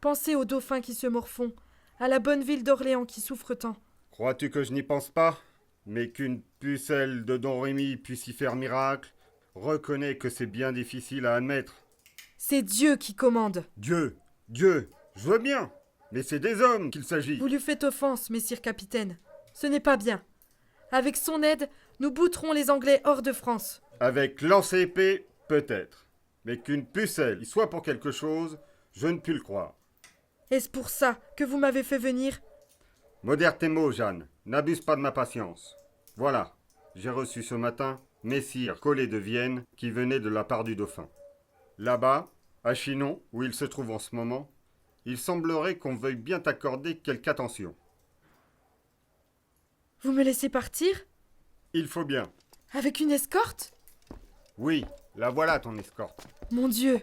Pensez aux dauphins qui se morfondent, à la bonne ville d'Orléans qui souffre tant. Crois-tu que je n'y pense pas? Mais qu'une pucelle de Don Rémy puisse y faire miracle, reconnais que c'est bien difficile à admettre. C'est Dieu qui commande. Dieu, je veux bien, mais c'est des hommes qu'il s'agit. Vous lui faites offense, messire capitaine. Ce n'est pas bien. Avec son aide, nous bouterons les Anglais hors de France. Avec lance-épée, peut-être. Mais qu'une pucelle y soit pour quelque chose, je ne puis le croire. Est-ce pour ça que vous m'avez fait venir? Modère tes mots, Jeanne. N'abuse pas de ma patience. Voilà, j'ai reçu ce matin Messire Collet de Vienne qui venait de la part du dauphin. Là-bas, à Chinon, où il se trouve en ce moment, il semblerait qu'on veuille bien t'accorder quelque attention. Vous me laissez partir? Il faut bien. Avec une escorte? Oui, la voilà ton escorte. Mon Dieu,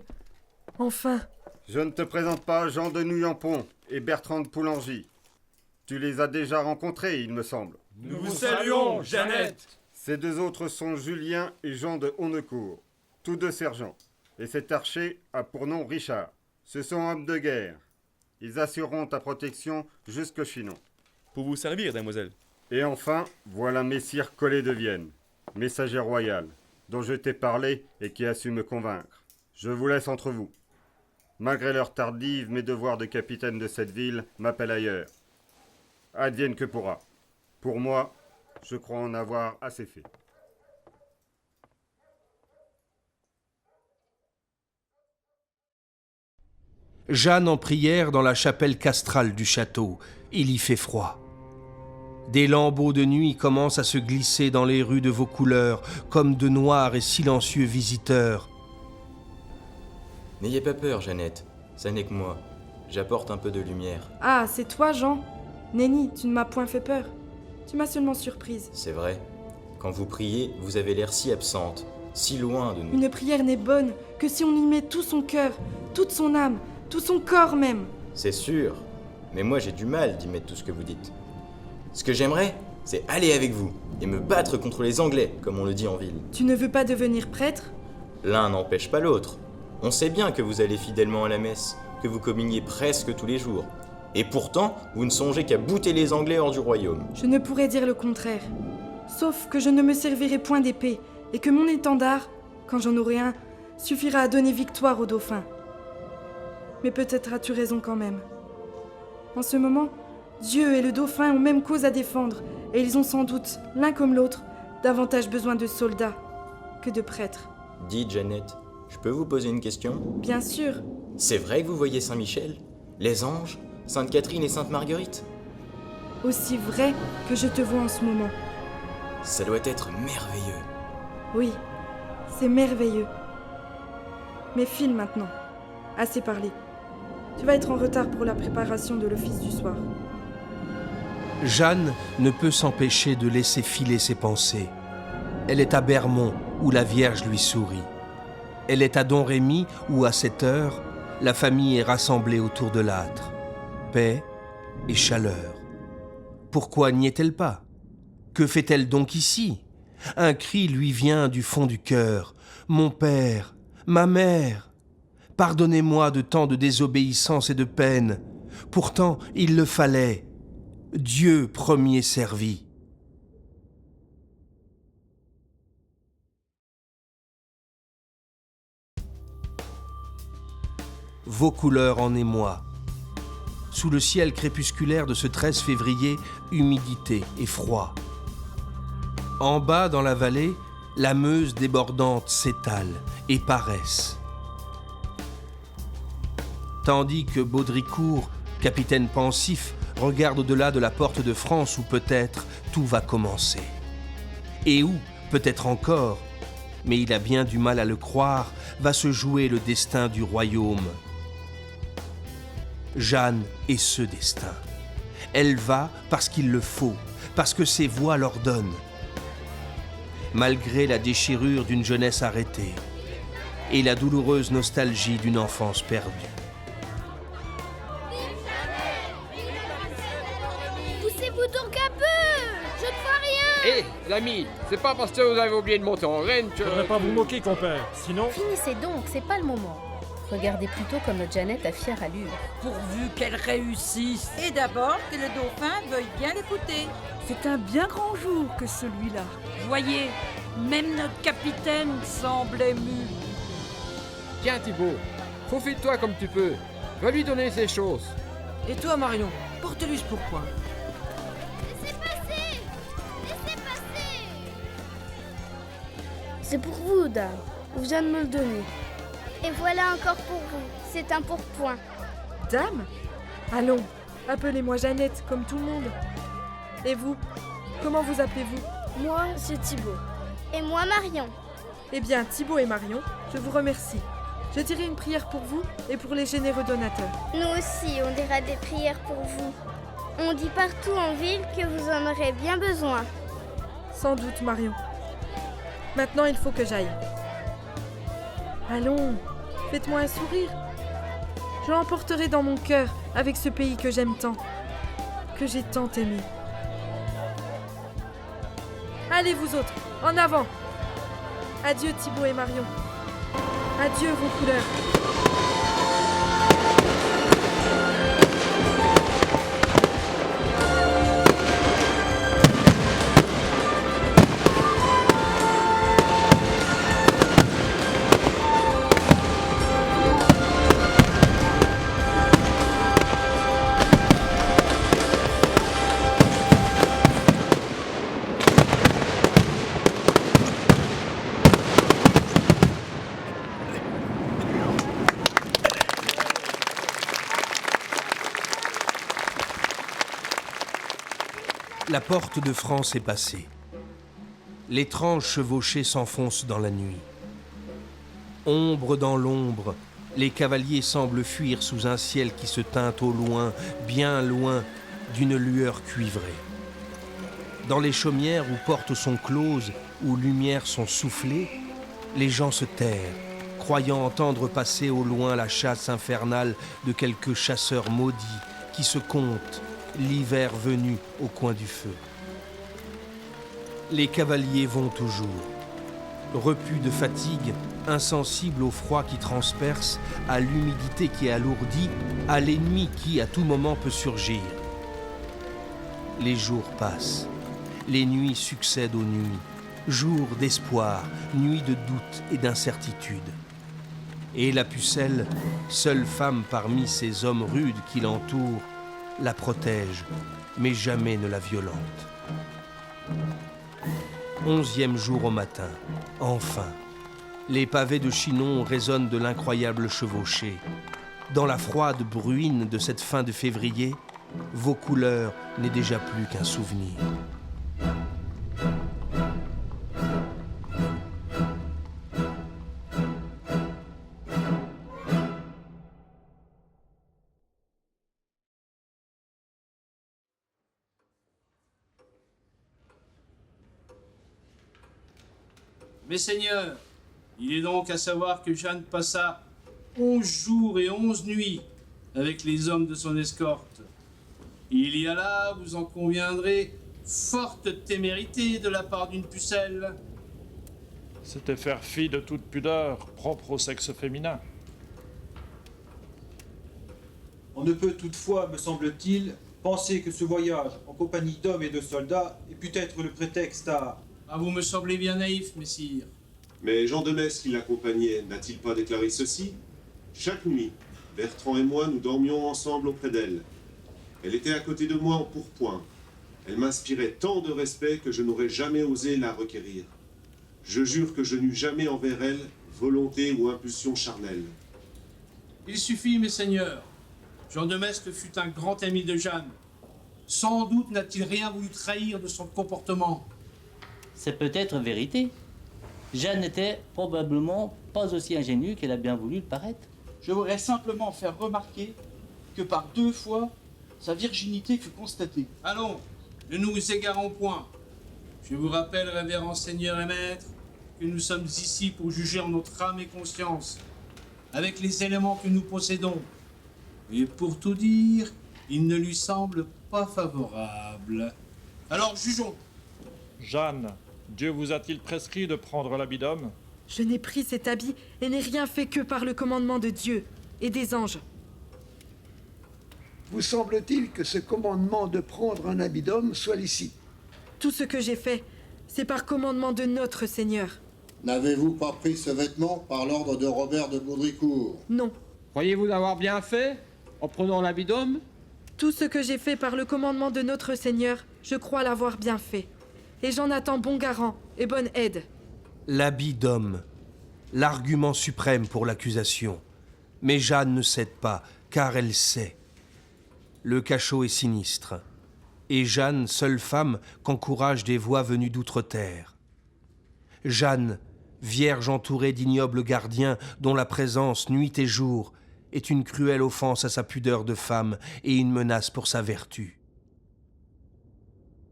enfin. Je ne te présente pas Jean de Nouillanpont et Bertrand de Poulangy. Tu les as déjà rencontrés, il me semble. Nous vous saluons, Jeannette. Ces 2 autres sont Julien et Jean de Honnecourt, tous 2 sergents. Et cet archer a pour nom Richard. Ce sont hommes de guerre. Ils assureront ta protection jusqu'au Chinon. Pour vous servir, damoiselle. Et enfin, voilà Messire Collet de Vienne, messager royal, dont je t'ai parlé et qui a su me convaincre. Je vous laisse entre vous. Malgré l'heure tardive, mes devoirs de capitaine de cette ville m'appellent ailleurs. Advienne que pourra. Pour moi, je crois en avoir assez fait. Jeanne en prière dans la chapelle castrale du château. Il y fait froid. Des lambeaux de nuit commencent à se glisser dans les rues de Vaucouleurs, comme de noirs et silencieux visiteurs. N'ayez pas peur, Jeannette. Ça n'est que moi. J'apporte un peu de lumière. Ah, c'est toi, Jean? Nenni, tu ne m'as point fait peur. Tu m'as seulement surprise. C'est vrai. Quand vous priez, vous avez l'air si absente, si loin de nous. Une prière n'est bonne que si on y met tout son cœur, toute son âme, tout son corps même. C'est sûr. Mais moi, j'ai du mal d'y mettre tout ce que vous dites. Ce que j'aimerais, c'est aller avec vous et me battre contre les Anglais, comme on le dit en ville. Tu ne veux pas devenir prêtre? L'un n'empêche pas l'autre. On sait bien que vous allez fidèlement à la messe, que vous communiez presque tous les jours. Et pourtant, vous ne songez qu'à bouter les Anglais hors du royaume. Je ne pourrais dire le contraire. Sauf que je ne me servirai point d'épée, et que mon étendard, quand j'en aurai un, suffira à donner victoire au dauphin. Mais peut-être as-tu raison quand même. En ce moment, Dieu et le dauphin ont même cause à défendre, et ils ont sans doute, l'un comme l'autre, davantage besoin de soldats que de prêtres. Dites, Jeannette, je peux vous poser une question? Bien sûr. C'est vrai que vous voyez Saint-Michel, les anges, Sainte Catherine et Sainte Marguerite? Aussi vrai que je te vois en ce moment. Ça doit être merveilleux. Oui, C'est merveilleux. Mais file maintenant. Assez parlé. Tu vas être en retard pour la préparation de l'office du soir. Jeanne ne peut s'empêcher de laisser filer ses pensées. Elle est à Bermond, où la Vierge lui sourit. Elle est à Domrémy, où à cette heure, la famille est rassemblée autour de l'âtre. Paix et chaleur. Pourquoi n'y est-elle pas? Que fait-elle donc ici? Un cri lui vient du fond du cœur. « Mon père, ma mère, pardonnez-moi de tant de désobéissance et de peine. Pourtant, il le fallait. Dieu premier servi. » Vaucouleurs en émoi. Sous le ciel crépusculaire de ce 13 février, humidité et froid. En bas, dans la vallée, la Meuse débordante s'étale et paresse. Tandis que Baudricourt, capitaine pensif, regarde au-delà de la porte de France où peut-être tout va commencer. Et où, peut-être encore, mais il a bien du mal à le croire, va se jouer le destin du royaume. Jeanne est ce destin. Elle va parce qu'il le faut, parce que ses voix l'ordonnent. Malgré la déchirure d'une jeunesse arrêtée et la douloureuse nostalgie d'une enfance perdue. Poussez-vous donc un peu! Je ne vois rien! Hé, l'ami, c'est pas parce que vous avez oublié de monter en reine que... Faudrait pas vous moquer, compère, sinon... Finissez donc, c'est pas le moment. Regardez plutôt comme notre Jeannette a fière allure. Pourvu qu'elle réussisse. Et d'abord que le dauphin veuille bien l'écouter. C'est un bien grand jour que celui-là. Voyez, même notre capitaine semble ému. Tiens Thibaut, faufile-toi comme tu peux. Va lui donner ses choses. Et toi Marion, porte-lui ce pourpoint. Laissez passer! Laissez passer! C'est pour vous, dame. On vient de me le donner. Et voilà encore pour vous. C'est un pourpoint. Dame? Allons, appelez-moi Jeannette, comme tout le monde. Et vous? Comment vous appelez-vous? Moi, c'est Thibaut. Et moi, Marion. Eh bien, Thibaut et Marion, je vous remercie. Je dirai une prière pour vous et pour les généreux donateurs. Nous aussi, on dira des prières pour vous. On dit partout en ville que vous en aurez bien besoin. Sans doute, Marion. Maintenant, il faut que j'aille. Allons, faites-moi un sourire. Je l'emporterai dans mon cœur avec ce pays que j'aime tant, que j'ai tant aimé. Allez vous autres, en avant! Adieu Thibaut et Marion. Adieu vos couleurs. La porte de France est passée. L'étrange chevauchée s'enfonce dans la nuit. Ombre dans l'ombre, les cavaliers semblent fuir sous un ciel qui se teinte au loin, bien loin, d'une lueur cuivrée. Dans les chaumières où portes sont closes, où lumières sont soufflées, les gens se terrent, croyant entendre passer au loin la chasse infernale de quelques chasseurs maudits qui se comptent, l'hiver venu au coin du feu. Les cavaliers vont toujours, repus de fatigue, insensibles au froid qui transperce, à l'humidité qui alourdit, à l'ennemi qui à tout moment peut surgir. Les jours passent, les nuits succèdent aux nuits, jours d'espoir, nuits de doute et d'incertitude. Et la pucelle, seule femme parmi ces hommes rudes qui l'entourent, la protège, mais jamais ne la violente. 11e jour au matin, enfin. Les pavés de Chinon résonnent de l'incroyable chevauchée. Dans la froide bruine de cette fin de février, Vaucouleurs n'est déjà plus qu'un souvenir. Mes seigneurs, il est donc à savoir que Jeanne passa 11 jours et 11 nuits avec les hommes de son escorte. Il y a là, vous en conviendrez, forte témérité de la part d'une pucelle. C'était faire fi de toute pudeur propre au sexe féminin. On ne peut toutefois, me semble-t-il, penser que ce voyage en compagnie d'hommes et de soldats ait pu être le prétexte à... Ah, vous me semblez bien naïf, messire. Mais Jean de Metz qui l'accompagnait n'a-t-il pas déclaré ceci? Chaque nuit, Bertrand et moi nous dormions ensemble auprès d'elle. Elle était à côté de moi en pourpoint. Elle m'inspirait tant de respect que je n'aurais jamais osé la requérir. Je jure que je n'eus jamais envers elle volonté ou impulsion charnelle. Il suffit, mes seigneurs. Jean de Metz fut un grand ami de Jeanne. Sans doute n'a-t-il rien voulu trahir de son comportement. C'est peut-être vérité. Jeanne n'était probablement pas aussi ingénue qu'elle a bien voulu le paraître. Je voudrais simplement faire remarquer que par 2 fois, sa virginité fut constatée. Allons, ne nous égarons point. Je vous rappelle, révérend seigneur et maître, que nous sommes ici pour juger en notre âme et conscience, avec les éléments que nous possédons. Et pour tout dire, il ne lui semble pas favorable. Alors jugeons. Jeanne, Dieu vous a-t-il prescrit de prendre l'habit d'homme? Je n'ai pris cet habit et n'ai rien fait que par le commandement de Dieu et des anges. Vous semble-t-il que ce commandement de prendre un habit d'homme soit licite? Tout ce que j'ai fait, c'est par commandement de notre Seigneur. N'avez-vous pas pris ce vêtement par l'ordre de Robert de Baudricourt? Non. Croyez-vous l'avoir bien fait, en prenant l'habit d'homme? Tout ce que j'ai fait par le commandement de notre Seigneur, je crois l'avoir bien fait. Et j'en attends bon garant et bonne aide. L'habit d'homme, l'argument suprême pour l'accusation. Mais Jeanne ne cède pas, car elle sait. Le cachot est sinistre. Et Jeanne, seule femme qu'encouragent des voix venues d'outre-terre. Jeanne, vierge entourée d'ignobles gardiens dont la présence, nuit et jour, est une cruelle offense à sa pudeur de femme et une menace pour sa vertu.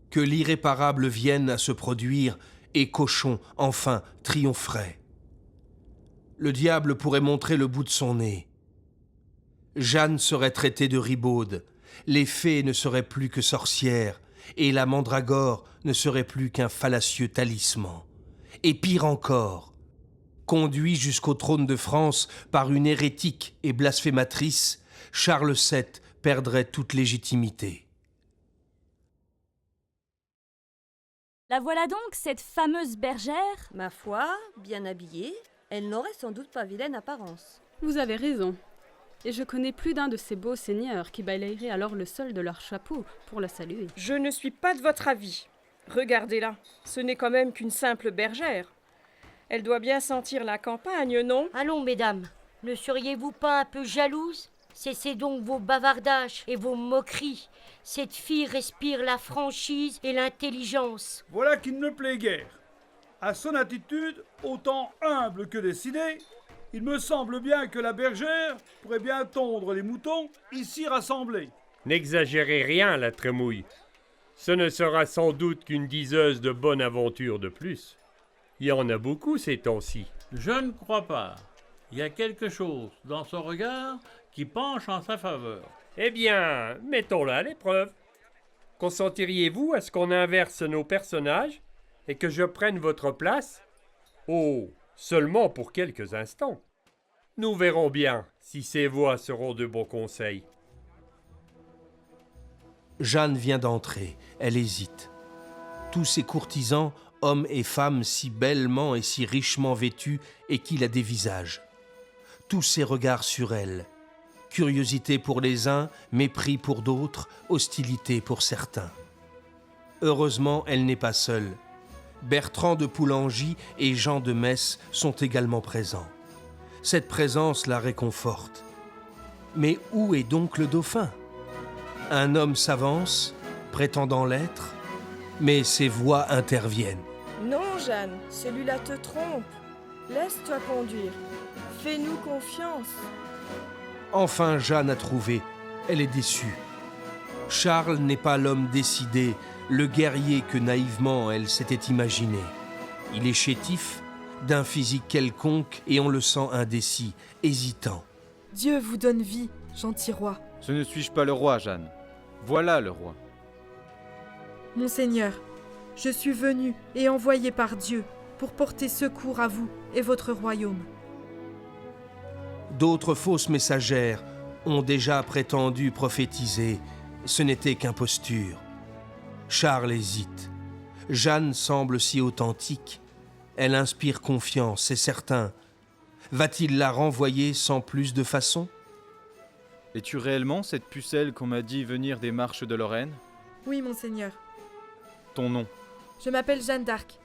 Que l'irréparable vienne à se produire et Cochon, enfin, triompherait. Le diable pourrait montrer le bout de son nez. Jeanne serait traitée de ribaude, les fées ne seraient plus que sorcières, et la mandragore ne serait plus qu'un fallacieux talisman. Et pire encore, conduit jusqu'au trône de France par une hérétique et blasphématrice, Charles VII perdrait toute légitimité. La voilà donc, cette fameuse bergère? Ma foi, bien habillée, elle n'aurait sans doute pas vilaine apparence. Vous avez raison. Et je connais plus d'un de ces beaux seigneurs qui balayeraient alors le sol de leur chapeau pour la saluer. Je ne suis pas de votre avis. Regardez-la, ce n'est quand même qu'une simple bergère. Elle doit bien sentir la campagne, non? Allons, mesdames, ne seriez-vous pas un peu jalouses? Cessez donc vos bavardages et vos moqueries. Cette fille respire la franchise et l'intelligence. Voilà qui ne me plaît guère. À son attitude, autant humble que décidée, il me semble bien que la bergère pourrait bien tondre les moutons ici rassemblés. N'exagérez rien, la Trémouille. Ce ne sera sans doute qu'une diseuse de bonne aventure de plus. Il y en a beaucoup ces temps-ci. Je ne crois pas. Il y a quelque chose dans son regard qui penche en sa faveur. Eh bien, mettons-la à l'épreuve. Consentiriez-vous à ce qu'on inverse nos personnages et que je prenne votre place? Oh, seulement pour quelques instants. Nous verrons bien si ces voix seront de bons conseils. Jeanne vient d'entrer, elle hésite. Tous ces courtisans, hommes et femmes si bellement et si richement vêtus et qui la dévisagent. Tous ces regards sur elle. Curiosité pour les uns, mépris pour d'autres, hostilité pour certains. Heureusement, elle n'est pas seule. Bertrand de Poulengy et Jean de Metz sont également présents. Cette présence la réconforte. Mais où est donc le dauphin? Un homme s'avance, prétendant l'être, mais ses voix interviennent. Non, Jeanne, celui-là te trompe. Laisse-toi conduire. Fais-nous confiance. Enfin, Jeanne a trouvé. Elle est déçue. Charles n'est pas l'homme décidé, le guerrier que naïvement elle s'était imaginé. Il est chétif, d'un physique quelconque, et on le sent indécis, hésitant. Dieu vous donne vie, gentil roi. Ce ne suis-je pas le roi, Jeanne? Voilà le roi. Monseigneur, je suis venu et envoyé par Dieu pour porter secours à vous et votre royaume. D'autres fausses messagères ont déjà prétendu prophétiser. Ce n'était qu'imposture. Charles hésite. Jeanne semble si authentique. Elle inspire confiance, c'est certain. Va-t-il la renvoyer sans plus de façon? Es-tu réellement cette pucelle qu'on m'a dit venir des marches de Lorraine? Oui, monseigneur. Ton nom? Je m'appelle Jeanne d'Arc.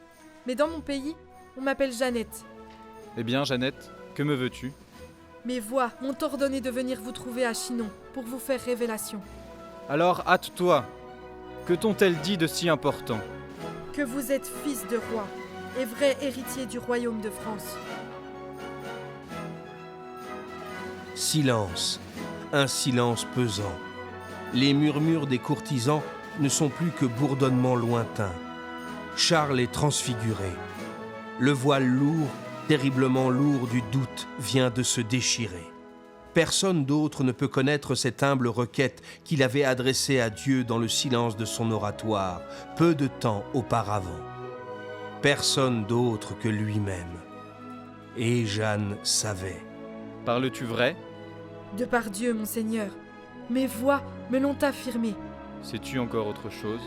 Mais dans mon pays, on m'appelle Jeannette. Eh bien, Jeannette, que me veux-tu? Mes voix m'ont ordonné de venir vous trouver à Chinon pour vous faire révélation. Alors hâte-toi. Que t'ont-elles dit de si important? Que vous êtes fils de roi et vrai héritier du royaume de France. Silence, un silence pesant. Les murmures des courtisans ne sont plus que bourdonnements lointains. Charles est transfiguré. Le voile lourd, terriblement lourd du doute, vient de se déchirer. Personne d'autre ne peut connaître cette humble requête qu'il avait adressée à Dieu dans le silence de son oratoire, peu de temps auparavant. Personne d'autre que lui-même. Et Jeanne savait. Parles-tu vrai? De par Dieu, monseigneur, mes voix me l'ont affirmé. Sais-tu encore autre chose?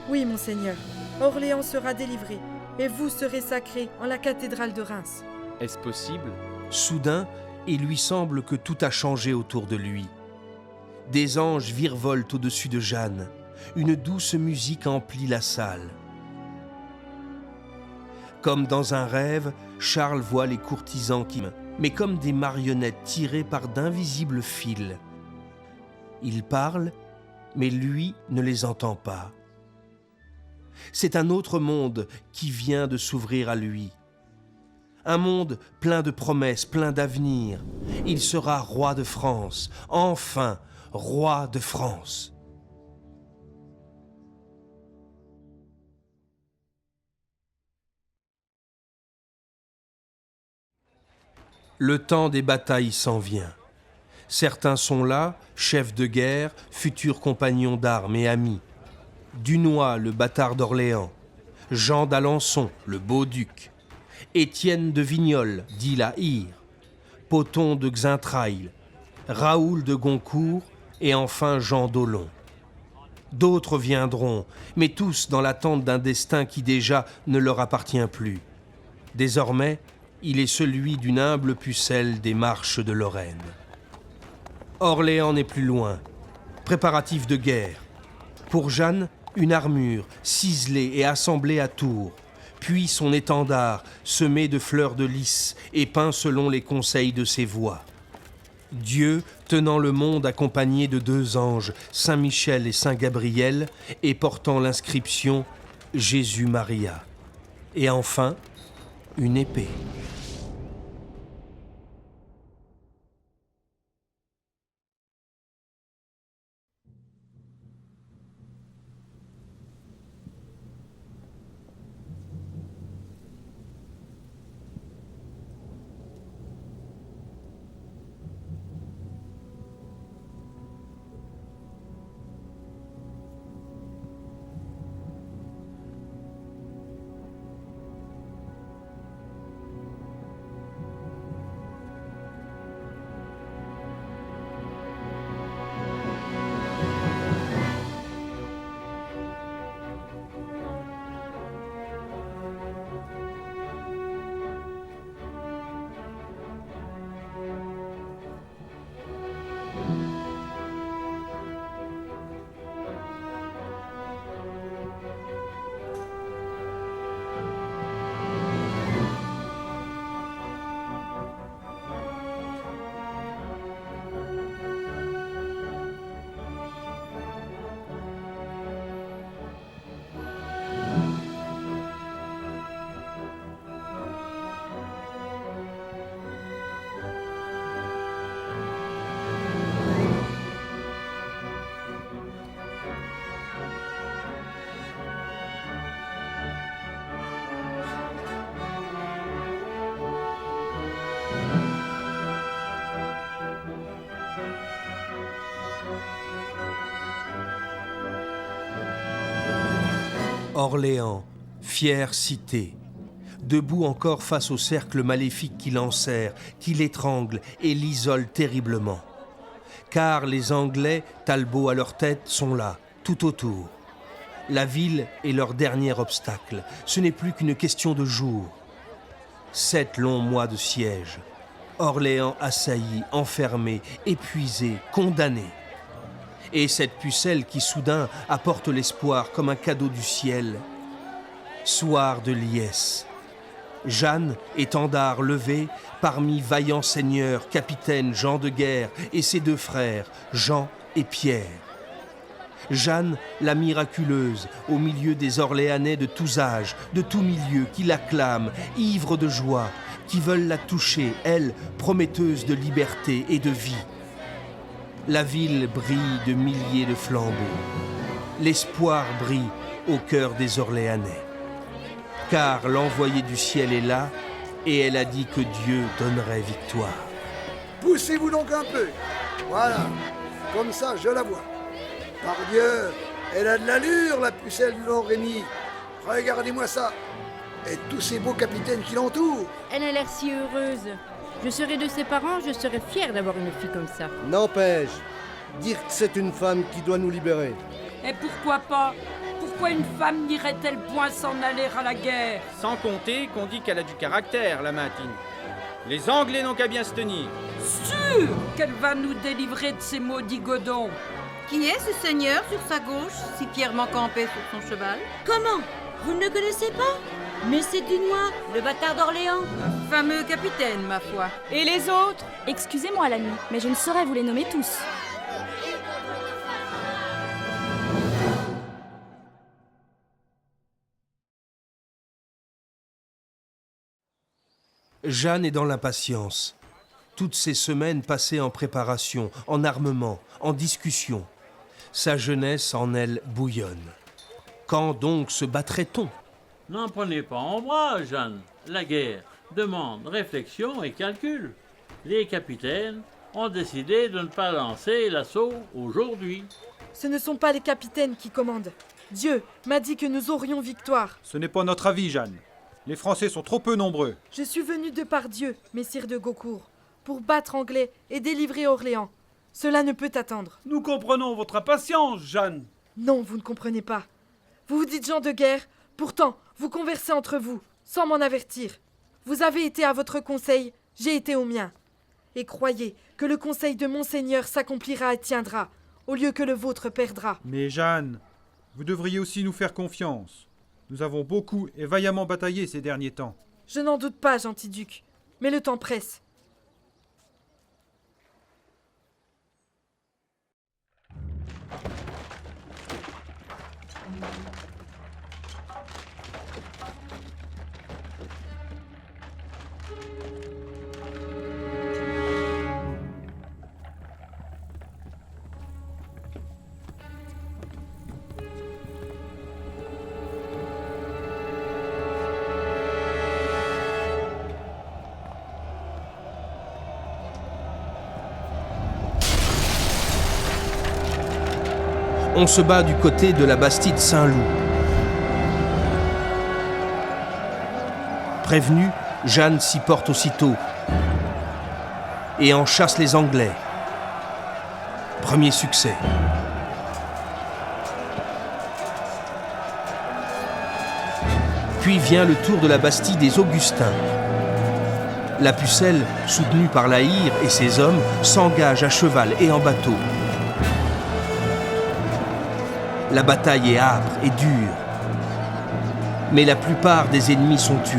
Oui, monseigneur. Orléans sera délivré, et vous serez sacré en la cathédrale de Reims. Est-ce possible? Soudain, il lui semble que tout a changé autour de lui. Des anges virevoltent au-dessus de Jeanne. Une douce musique emplit la salle. Comme dans un rêve, Charles voit les courtisans qui, mais comme des marionnettes tirées par d'invisibles fils. Ils parlent, mais lui ne les entend pas. C'est un autre monde qui vient de s'ouvrir à lui. Un monde plein de promesses, plein d'avenir. Il sera roi de France, enfin roi de France. Le temps des batailles s'en vient. Certains sont là, chefs de guerre, futurs compagnons d'armes et amis. Dunois, le bâtard d'Orléans, Jean d'Alençon, le beau duc, Étienne de Vignoles, dit la Hire, Pothon de Xaintrailles, Raoul de Goncourt et enfin Jean d'Aulon. D'autres viendront, mais tous dans l'attente d'un destin qui déjà ne leur appartient plus. Désormais, il est celui d'une humble pucelle des marches de Lorraine. Orléans n'est plus loin. Préparatifs de guerre. Pour Jeanne, une armure, ciselée et assemblée à Tours, puis son étendard, semé de fleurs de lys et peint selon les conseils de ses voix. Dieu, tenant le monde accompagné de deux anges, Saint Michel et Saint Gabriel, et portant l'inscription « Jésus-Maria ». Et enfin, une épée. Orléans, fière cité, debout encore face au cercle maléfique qui l'enserre, qui l'étrangle et l'isole terriblement. Car les Anglais, Talbot à leur tête, sont là, tout autour. La ville est leur dernier obstacle. Ce n'est plus qu'une question de jours. 7 longs mois de siège. Orléans assailli, enfermé, épuisé, condamné. Et cette pucelle qui soudain apporte l'espoir comme un cadeau du ciel. Soir de liesse. Jeanne, étendard levé, parmi vaillants seigneurs, capitaines, gens de guerre, et ses 2 frères, Jean et Pierre. Jeanne, la miraculeuse, au milieu des Orléanais de tous âges, de tous milieux, qui l'acclament, ivres de joie, qui veulent la toucher, elle, prometteuse de liberté et de vie. La ville brille de milliers de flambeaux. L'espoir brille au cœur des Orléanais. Car l'envoyé du ciel est là, et elle a dit que Dieu donnerait victoire. Poussez-vous donc un peu. Voilà. Comme ça, je la vois. Pardieu, elle a de l'allure, la pucelle de Don Rémy. Regardez-moi ça. Et tous ces beaux capitaines qui l'entourent. Elle a l'air si heureuse. Je serais de ses parents, je serais fière d'avoir une fille comme ça. N'empêche, dire que c'est une femme qui doit nous libérer. Et pourquoi pas? Pourquoi une femme n'irait-elle point s'en aller à la guerre? Sans compter qu'on dit qu'elle a du caractère, la Matine. Les Anglais n'ont qu'à bien se tenir. Sûr qu'elle va nous délivrer de ces maudits godons. Qui est ce seigneur sur sa gauche, si fièrement campé sur son cheval? Comment? Vous ne le connaissez pas? Mais c'est Dunois, le bâtard d'Orléans. Un fameux capitaine, ma foi. Et les autres? Excusez-moi, l'ami, mais je ne saurais vous les nommer tous. Jeanne est dans l'impatience. Toutes ces semaines passées en préparation, en armement, en discussion. Sa jeunesse en elle bouillonne. Quand donc se battrait-on? N'en prenez pas en bras, Jeanne. La guerre demande réflexion et calcul. Les capitaines ont décidé de ne pas lancer l'assaut aujourd'hui. Ce ne sont pas les capitaines qui commandent. Dieu m'a dit que nous aurions victoire. Ce n'est pas notre avis, Jeanne. Les Français sont trop peu nombreux. Je suis venu de par Dieu, messire de Gaucourt, pour battre Anglais et délivrer Orléans. Cela ne peut attendre. Nous comprenons votre impatience, Jeanne. Non, vous ne comprenez pas. Vous vous dites gens de guerre, pourtant, vous conversez entre vous, sans m'en avertir. Vous avez été à votre conseil, j'ai été au mien. Et croyez que le conseil de Monseigneur s'accomplira et tiendra, au lieu que le vôtre perdra. Mais Jeanne, vous devriez aussi nous faire confiance. Nous avons beaucoup et vaillamment bataillé ces derniers temps. Je n'en doute pas, gentil duc, mais le temps presse. On se bat du côté de la Bastide Saint-Loup. Prévenue, Jeanne s'y porte aussitôt et en chasse les Anglais. Premier succès. Puis vient le tour de la Bastille des Augustins. La pucelle, soutenue par la Hire et ses hommes, s'engage à cheval et en bateau. La bataille est âpre et dure, mais la plupart des ennemis sont tués.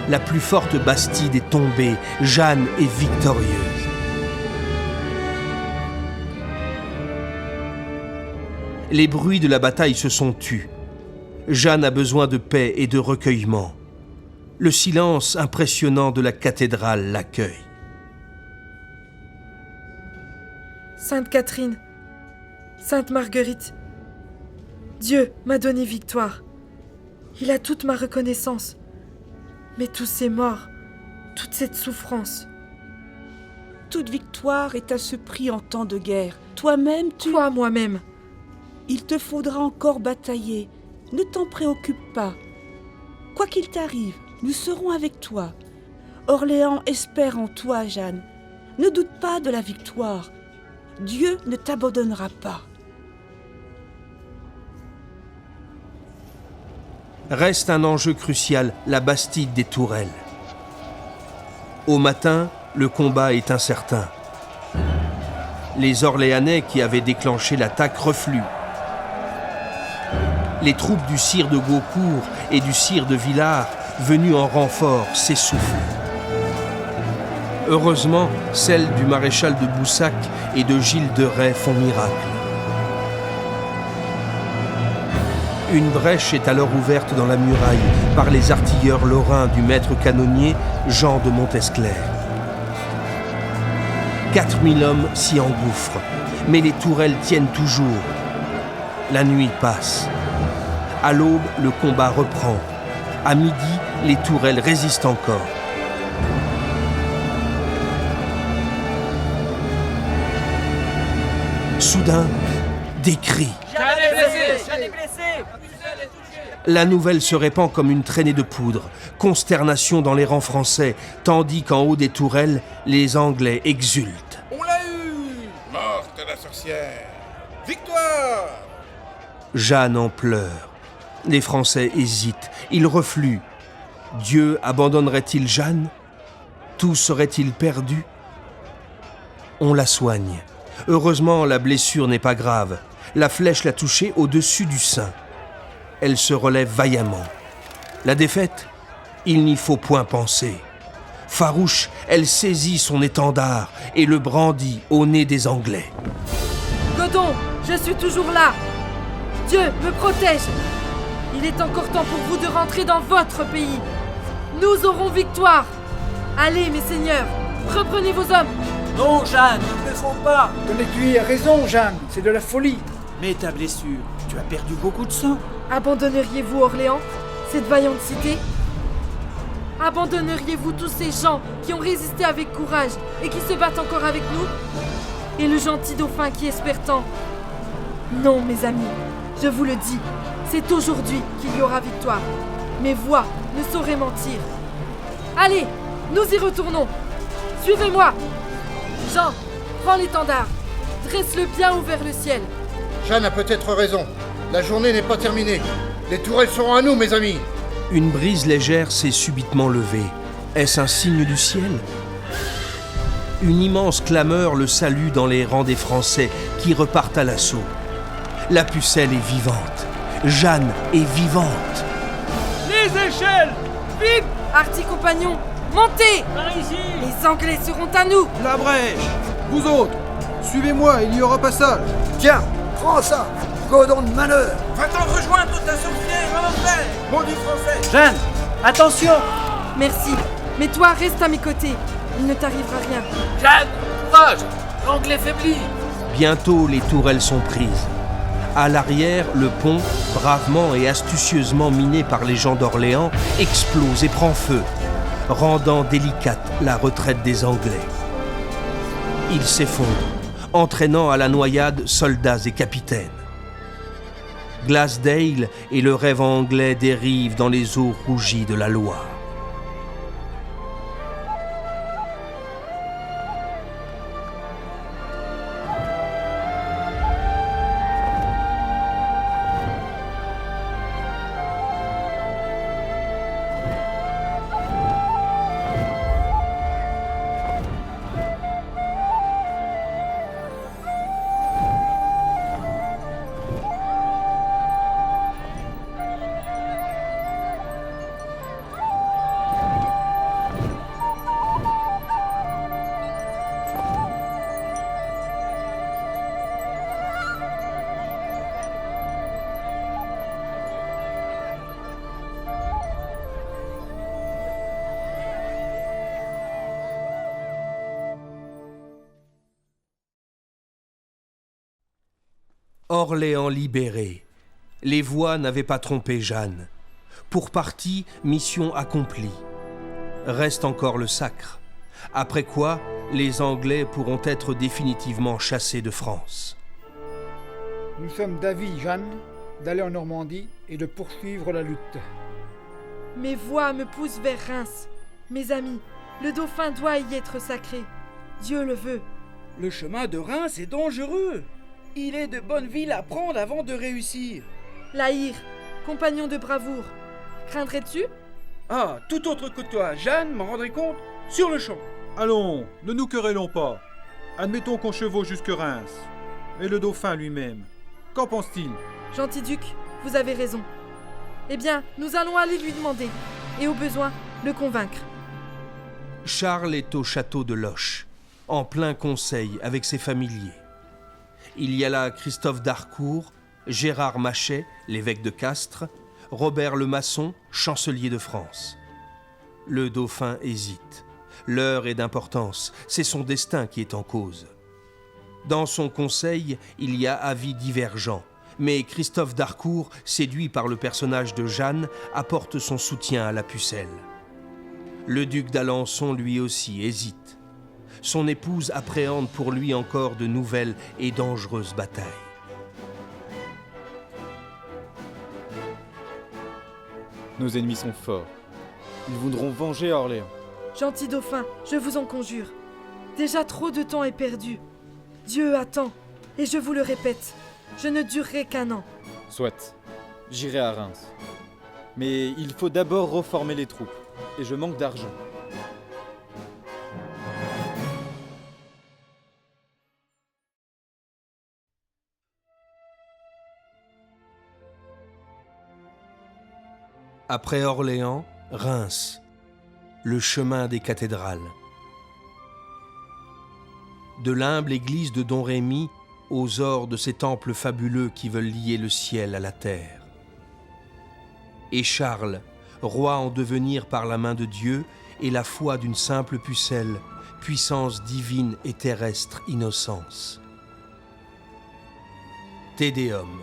La plus forte Bastide est tombée, Jeanne est victorieuse. Les bruits de la bataille se sont tus. Jeanne a besoin de paix et de recueillement. Le silence impressionnant de la cathédrale l'accueille. Sainte Catherine, Sainte Marguerite, Dieu m'a donné victoire. Il a toute ma reconnaissance. Mais tous ces morts, toute cette souffrance? Toute victoire est à ce prix en temps de guerre. Toi-même, Toi, moi-même. Il te faudra encore batailler. Ne t'en préoccupe pas. Quoi qu'il t'arrive, nous serons avec toi. Orléans espère en toi, Jeanne. Ne doute pas de la victoire. Dieu ne t'abandonnera pas. Reste un enjeu crucial, la bastide des Tourelles. Au matin, le combat est incertain. Les Orléanais qui avaient déclenché l'attaque refluent. Les troupes du sire de Gaucourt et du sire de Villars, venus en renfort, s'essoufflent. Heureusement, celles du maréchal de Boussac et de Gilles de Rais font miracle. Une brèche est alors ouverte dans la muraille par les artilleurs lorrains du maître canonnier Jean de Montesclair. 4000 hommes s'y engouffrent, mais les tourelles tiennent toujours. La nuit passe. À l'aube, le combat reprend. À midi, les tourelles résistent encore. Soudain, des cris. Jeanne est blessé. La nouvelle se répand comme une traînée de poudre. Consternation dans les rangs français, tandis qu'en haut des tourelles, les Anglais exultent. On l'a eu. Morte la sorcière. Victoire. Jeanne en pleure. Les Français hésitent, ils refluent. Dieu abandonnerait-il Jeanne? Tout serait-il perdu? On la soigne. Heureusement, la blessure n'est pas grave. La flèche l'a touchée au-dessus du sein. Elle se relève vaillamment. La défaite? Il n'y faut point penser. Farouche, elle saisit son étendard et le brandit au nez des Anglais. Godon, je suis toujours là. Dieu me protège. Il est encore temps pour vous de rentrer dans votre pays. Nous aurons victoire. Allez, mes seigneurs, reprenez vos hommes. Non, Jeanne, il ne faut pas. Mais tu as raison, Jeanne, c'est de la folie. Mais ta blessure, tu as perdu beaucoup de sang. Abandonneriez-vous Orléans, cette vaillante cité? Abandonneriez-vous tous ces gens qui ont résisté avec courage et qui se battent encore avec nous? Et le gentil dauphin qui espère tant? Non, mes amis, je vous le dis, c'est aujourd'hui qu'il y aura victoire. Mes voix ne sauraient mentir. Allez, nous y retournons. Suivez-moi. Jean, prends l'étendard. Dresse-le bien ouvert le ciel. Jeanne a peut-être raison. La journée n'est pas terminée. Les tourelles seront à nous, mes amis. Une brise légère s'est subitement levée. Est-ce un signe du ciel? Une immense clameur le salue dans les rangs des Français qui repartent à l'assaut. La pucelle est vivante. Jeanne est vivante. Les échelles! Vite! Artis compagnons, montez! Par ici! Les Anglais seront à nous! La brèche! Vous autres, suivez-moi, il y aura passage. Tiens, prends ça, Godon de manœuvre. Va-t'en rejoindre ta sorcière, Anglais! Maudit français! Jeanne, attention! Merci, mais toi reste à mes côtés. Il ne t'arrivera rien. Jeanne, courage! L'Anglais faiblit! Bientôt, les tourelles sont prises. À l'arrière, le pont, bravement et astucieusement miné par les gens d'Orléans, explose et prend feu, rendant délicate la retraite des Anglais. Il s'effondre, entraînant à la noyade soldats et capitaines. Glasdale et le rêve anglais dérivent dans les eaux rougies de la Loire. Orléans libéré. Les voix n'avaient pas trompé Jeanne. Pour partie, mission accomplie. Reste encore le sacre, après quoi les Anglais pourront être définitivement chassés de France. Nous sommes d'avis, Jeanne, d'aller en Normandie et de poursuivre la lutte. Mes voix me poussent vers Reims. Mes amis, le dauphin doit y être sacré. Dieu le veut. Le chemin de Reims est dangereux. Il est de bonnes villes à prendre avant de réussir. Laïr, compagnon de bravoure, craindrais-tu? Ah, tout autre que toi, Jeanne, m'en rendrait compte sur le champ. Allons, ne nous querellons pas. Admettons qu'on chevauche jusque Reims. Et le dauphin lui-même, qu'en pense-t-il? Gentil duc, vous avez raison. Eh bien, nous allons aller lui demander, et au besoin, le convaincre. Charles est au château de Loches, en plein conseil avec ses familiers. Il y a là Christophe d'Harcourt, Gérard Machet, l'évêque de Castres, Robert le Maçon, chancelier de France. Le dauphin hésite. L'heure est d'importance, c'est son destin qui est en cause. Dans son conseil, il y a avis divergents, mais Christophe d'Harcourt, séduit par le personnage de Jeanne, apporte son soutien à la pucelle. Le duc d'Alençon, lui aussi, hésite. Son épouse appréhende pour lui encore de nouvelles et dangereuses batailles. Nos ennemis sont forts. Ils voudront venger Orléans. Gentil dauphin, je vous en conjure. Déjà trop de temps est perdu. Dieu attend, et je vous le répète, je ne durerai qu'un an. Soit, j'irai à Reims. Mais il faut d'abord reformer les troupes, et je manque d'argent. Après Orléans, Reims, le chemin des cathédrales. De l'humble église de Don Rémy aux ors de ces temples fabuleux qui veulent lier le ciel à la terre. Et Charles, roi en devenir par la main de Dieu, et la foi d'une simple pucelle, puissance divine et terrestre innocence. Te Deum.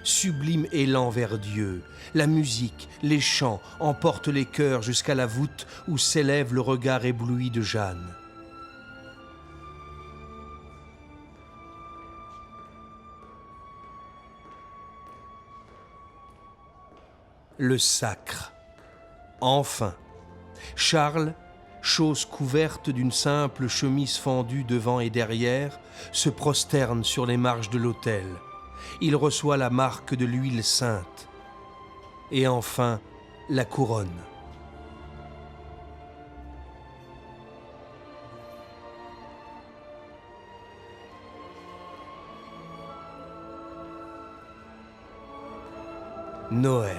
Sublime élan vers Dieu, la musique, les chants emportent les cœurs jusqu'à la voûte où s'élève le regard ébloui de Jeanne. Le sacre. Enfin, Charles, chose couverte d'une simple chemise fendue devant et derrière, se prosterne sur les marches de l'autel. Il reçoit la marque de l'huile sainte. Et enfin, la couronne. Noël.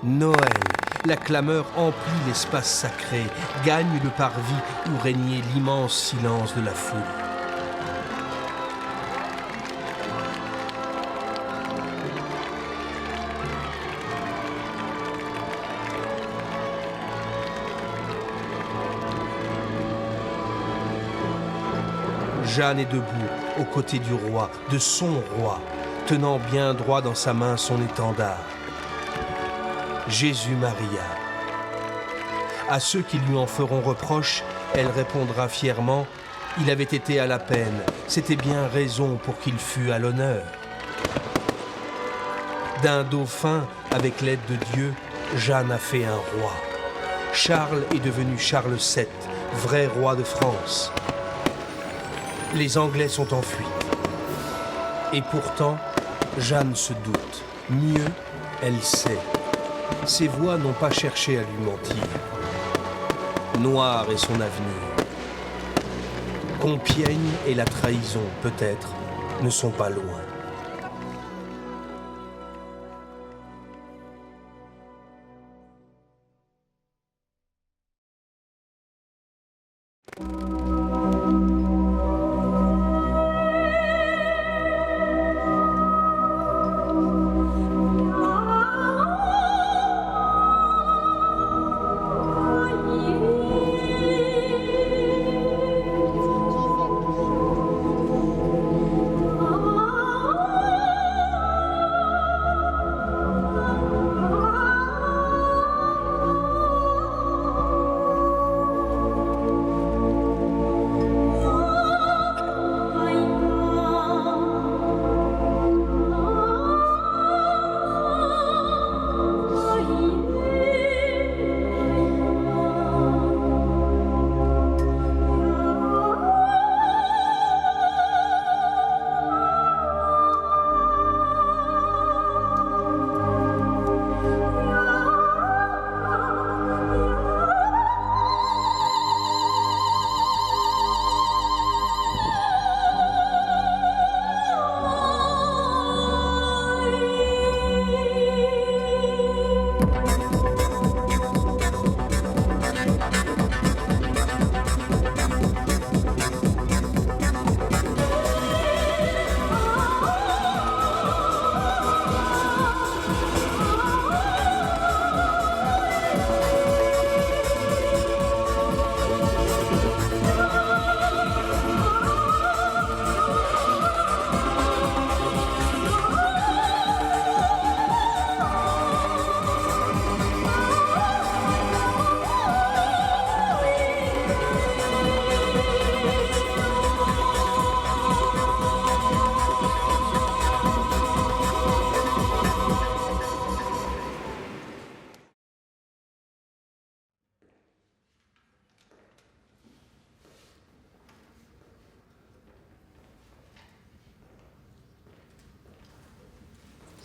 Noël. La clameur emplit l'espace sacré, gagne le parvis où régnait l'immense silence de la foule. Jeanne est debout, aux côtés du roi, de son roi, tenant bien droit dans sa main son étendard. Jésus-Maria. À ceux qui lui en feront reproche, elle répondra fièrement « Il avait été à la peine, c'était bien raison pour qu'il fût à l'honneur. » D'un dauphin, avec l'aide de Dieu, Jeanne a fait un roi. Charles est devenu Charles VII, vrai roi de France. Les Anglais sont en fuite. Et pourtant, Jeanne se doute. Mieux, elle sait. Ses voix n'ont pas cherché à lui mentir. Noir est son avenir. Compiègne et la trahison, peut-être, ne sont pas loin.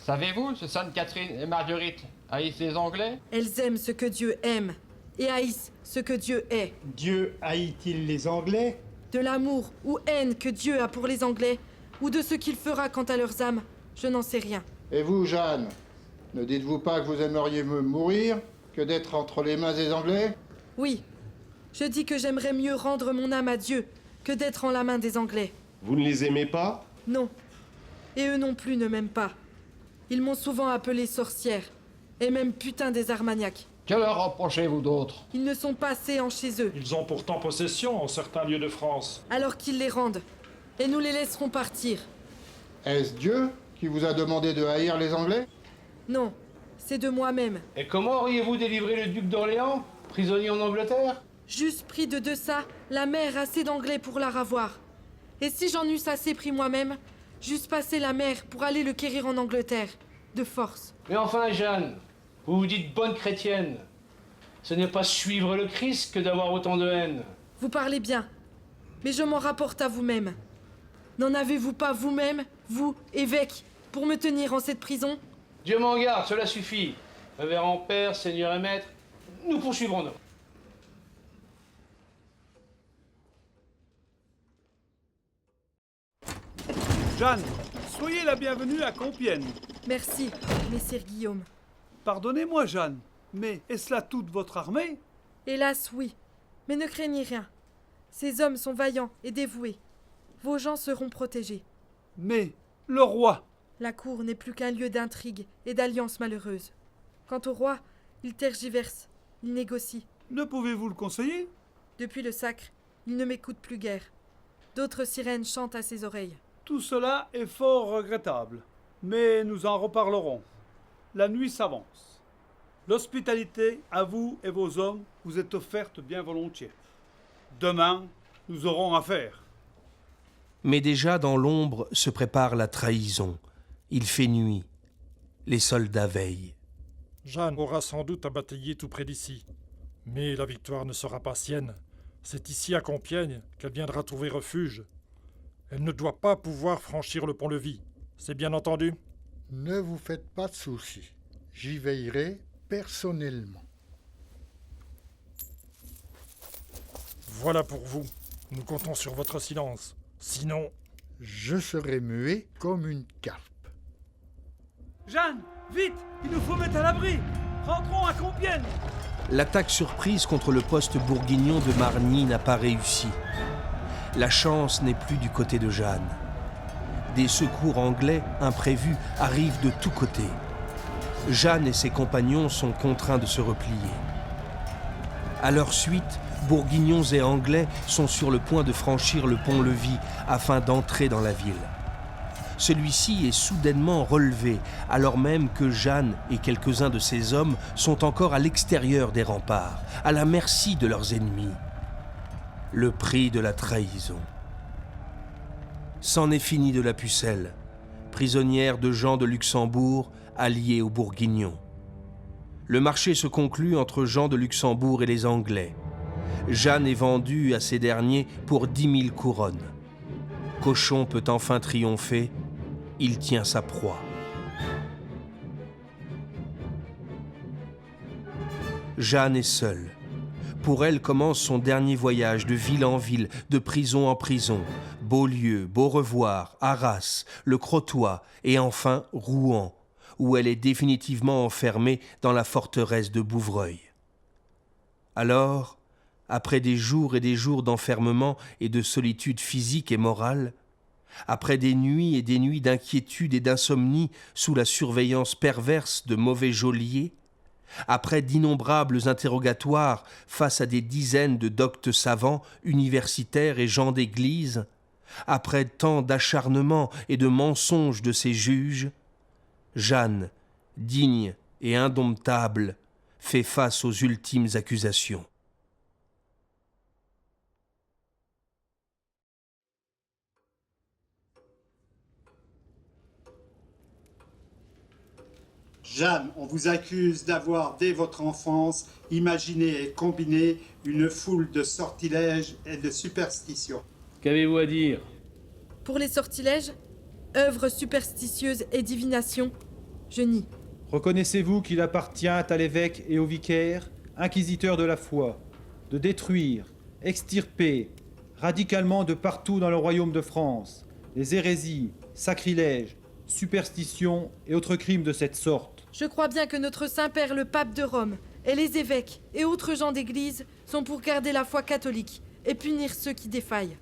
Savez-vous que Sainte-Catherine et Marguerite haïssent les Anglais? Elles aiment ce que Dieu aime et haïssent ce que Dieu est. Dieu haït-il les Anglais? De l'amour ou haine que Dieu a pour les Anglais, ou de ce qu'il fera quant à leurs âmes, je n'en sais rien. Et vous, Jeanne, ne dites-vous pas que vous aimeriez mieux mourir que d'être entre les mains des Anglais? Oui, je dis que j'aimerais mieux rendre mon âme à Dieu que d'être en la main des Anglais. Vous ne les aimez pas? Non, et eux non plus ne m'aiment pas. Ils m'ont souvent appelée sorcière, et même putain des Armagnacs. Que leur reprochez-vous d'autre? Ils ne sont pas séants chez eux. Ils ont pourtant possession en certains lieux de France. Alors qu'ils les rendent, et nous les laisserons partir. Est-ce Dieu qui vous a demandé de haïr les Anglais? Non, c'est de moi-même. Et comment auriez-vous délivré le duc d'Orléans, prisonnier en Angleterre? J'eusse pris de deçà la mer assez d'Anglais pour la ravoir. Et si j'en eusse assez pris moi-même, j'eusse passé la mer pour aller le quérir en Angleterre, de force. Mais enfin, Jeanne, vous vous dites bonne chrétienne. Ce n'est pas suivre le Christ que d'avoir autant de haine. Vous parlez bien, mais je m'en rapporte à vous-même. N'en avez-vous pas vous-même, vous, évêque, pour me tenir en cette prison? Dieu m'en garde, cela suffit. Révérend Père, Seigneur et Maître, nous poursuivrons. Jeanne, soyez la bienvenue à Compiègne. Merci, messire Guillaume. Pardonnez-moi, Jeanne, mais est-ce là toute votre armée? Hélas, oui. Mais ne craignez rien. Ces hommes sont vaillants et dévoués. Vos gens seront protégés. Mais le roi? La cour n'est plus qu'un lieu d'intrigue et d'alliances malheureuses. Quant au roi, il tergiverse, il négocie. Ne pouvez-vous le conseiller? Depuis le sacre, il ne m'écoute plus guère. D'autres sirènes chantent à ses oreilles. Tout cela est fort regrettable, mais nous en reparlerons. La nuit s'avance. L'hospitalité à vous et vos hommes vous est offerte bien volontiers. Demain, nous aurons affaire. Mais déjà dans l'ombre se prépare la trahison. Il fait nuit. Les soldats veillent. Jeanne aura sans doute à batailler tout près d'ici. Mais la victoire ne sera pas sienne. C'est ici à Compiègne qu'elle viendra trouver refuge. Elle ne doit pas pouvoir franchir le pont-levis. C'est bien entendu? Ne vous faites pas de soucis. J'y veillerai personnellement. Voilà pour vous. Nous comptons sur votre silence. Sinon... Je serai muet comme une carpe. Jeanne, vite! Il nous faut mettre à l'abri! Rentrons à Compiègne! L'attaque surprise contre le poste bourguignon de Margny n'a pas réussi. La chance n'est plus du côté de Jeanne. Des secours anglais imprévus arrivent de tous côtés. Jeanne et ses compagnons sont contraints de se replier. À leur suite, bourguignons et anglais sont sur le point de franchir le pont-levis afin d'entrer dans la ville. Celui-ci est soudainement relevé, alors même que Jeanne et quelques-uns de ses hommes sont encore à l'extérieur des remparts, à la merci de leurs ennemis. Le prix de la trahison. C'en est fini de la Pucelle, prisonnière de Jean de Luxembourg, alliée aux Bourguignons. Le marché se conclut entre Jean de Luxembourg et les Anglais. Jeanne est vendue à ces derniers pour 10 000 couronnes. Cochon peut enfin triompher, il tient sa proie. Jeanne est seule. Pour elle commence son dernier voyage de ville en ville, de prison en prison. Beaulieu, Beaurevoir, Arras, le Crotoy et enfin Rouen, où elle est définitivement enfermée dans la forteresse de Bouvreuil. Alors, après des jours et des jours d'enfermement et de solitude physique et morale, après des nuits et des nuits d'inquiétude et d'insomnie sous la surveillance perverse de mauvais geôliers, après d'innombrables interrogatoires face à des dizaines de doctes savants, universitaires et gens d'église, après tant d'acharnement et de mensonges de ses juges, Jeanne, digne et indomptable, fait face aux ultimes accusations. Jeanne, on vous accuse d'avoir, dès votre enfance, imaginé et combiné une foule de sortilèges et de superstitions. Qu'avez-vous à dire? Pour les sortilèges, œuvres superstitieuses et divinations, Je nie. Reconnaissez-vous qu'il appartient à l'évêque et au vicaire, inquisiteurs de la foi, de détruire, extirper, radicalement de partout dans le royaume de France, les hérésies, sacrilèges, superstitions et autres crimes de cette sorte? Je crois bien que notre Saint-Père le pape de Rome et les évêques et autres gens d'église sont pour garder la foi catholique et punir ceux qui défaillent.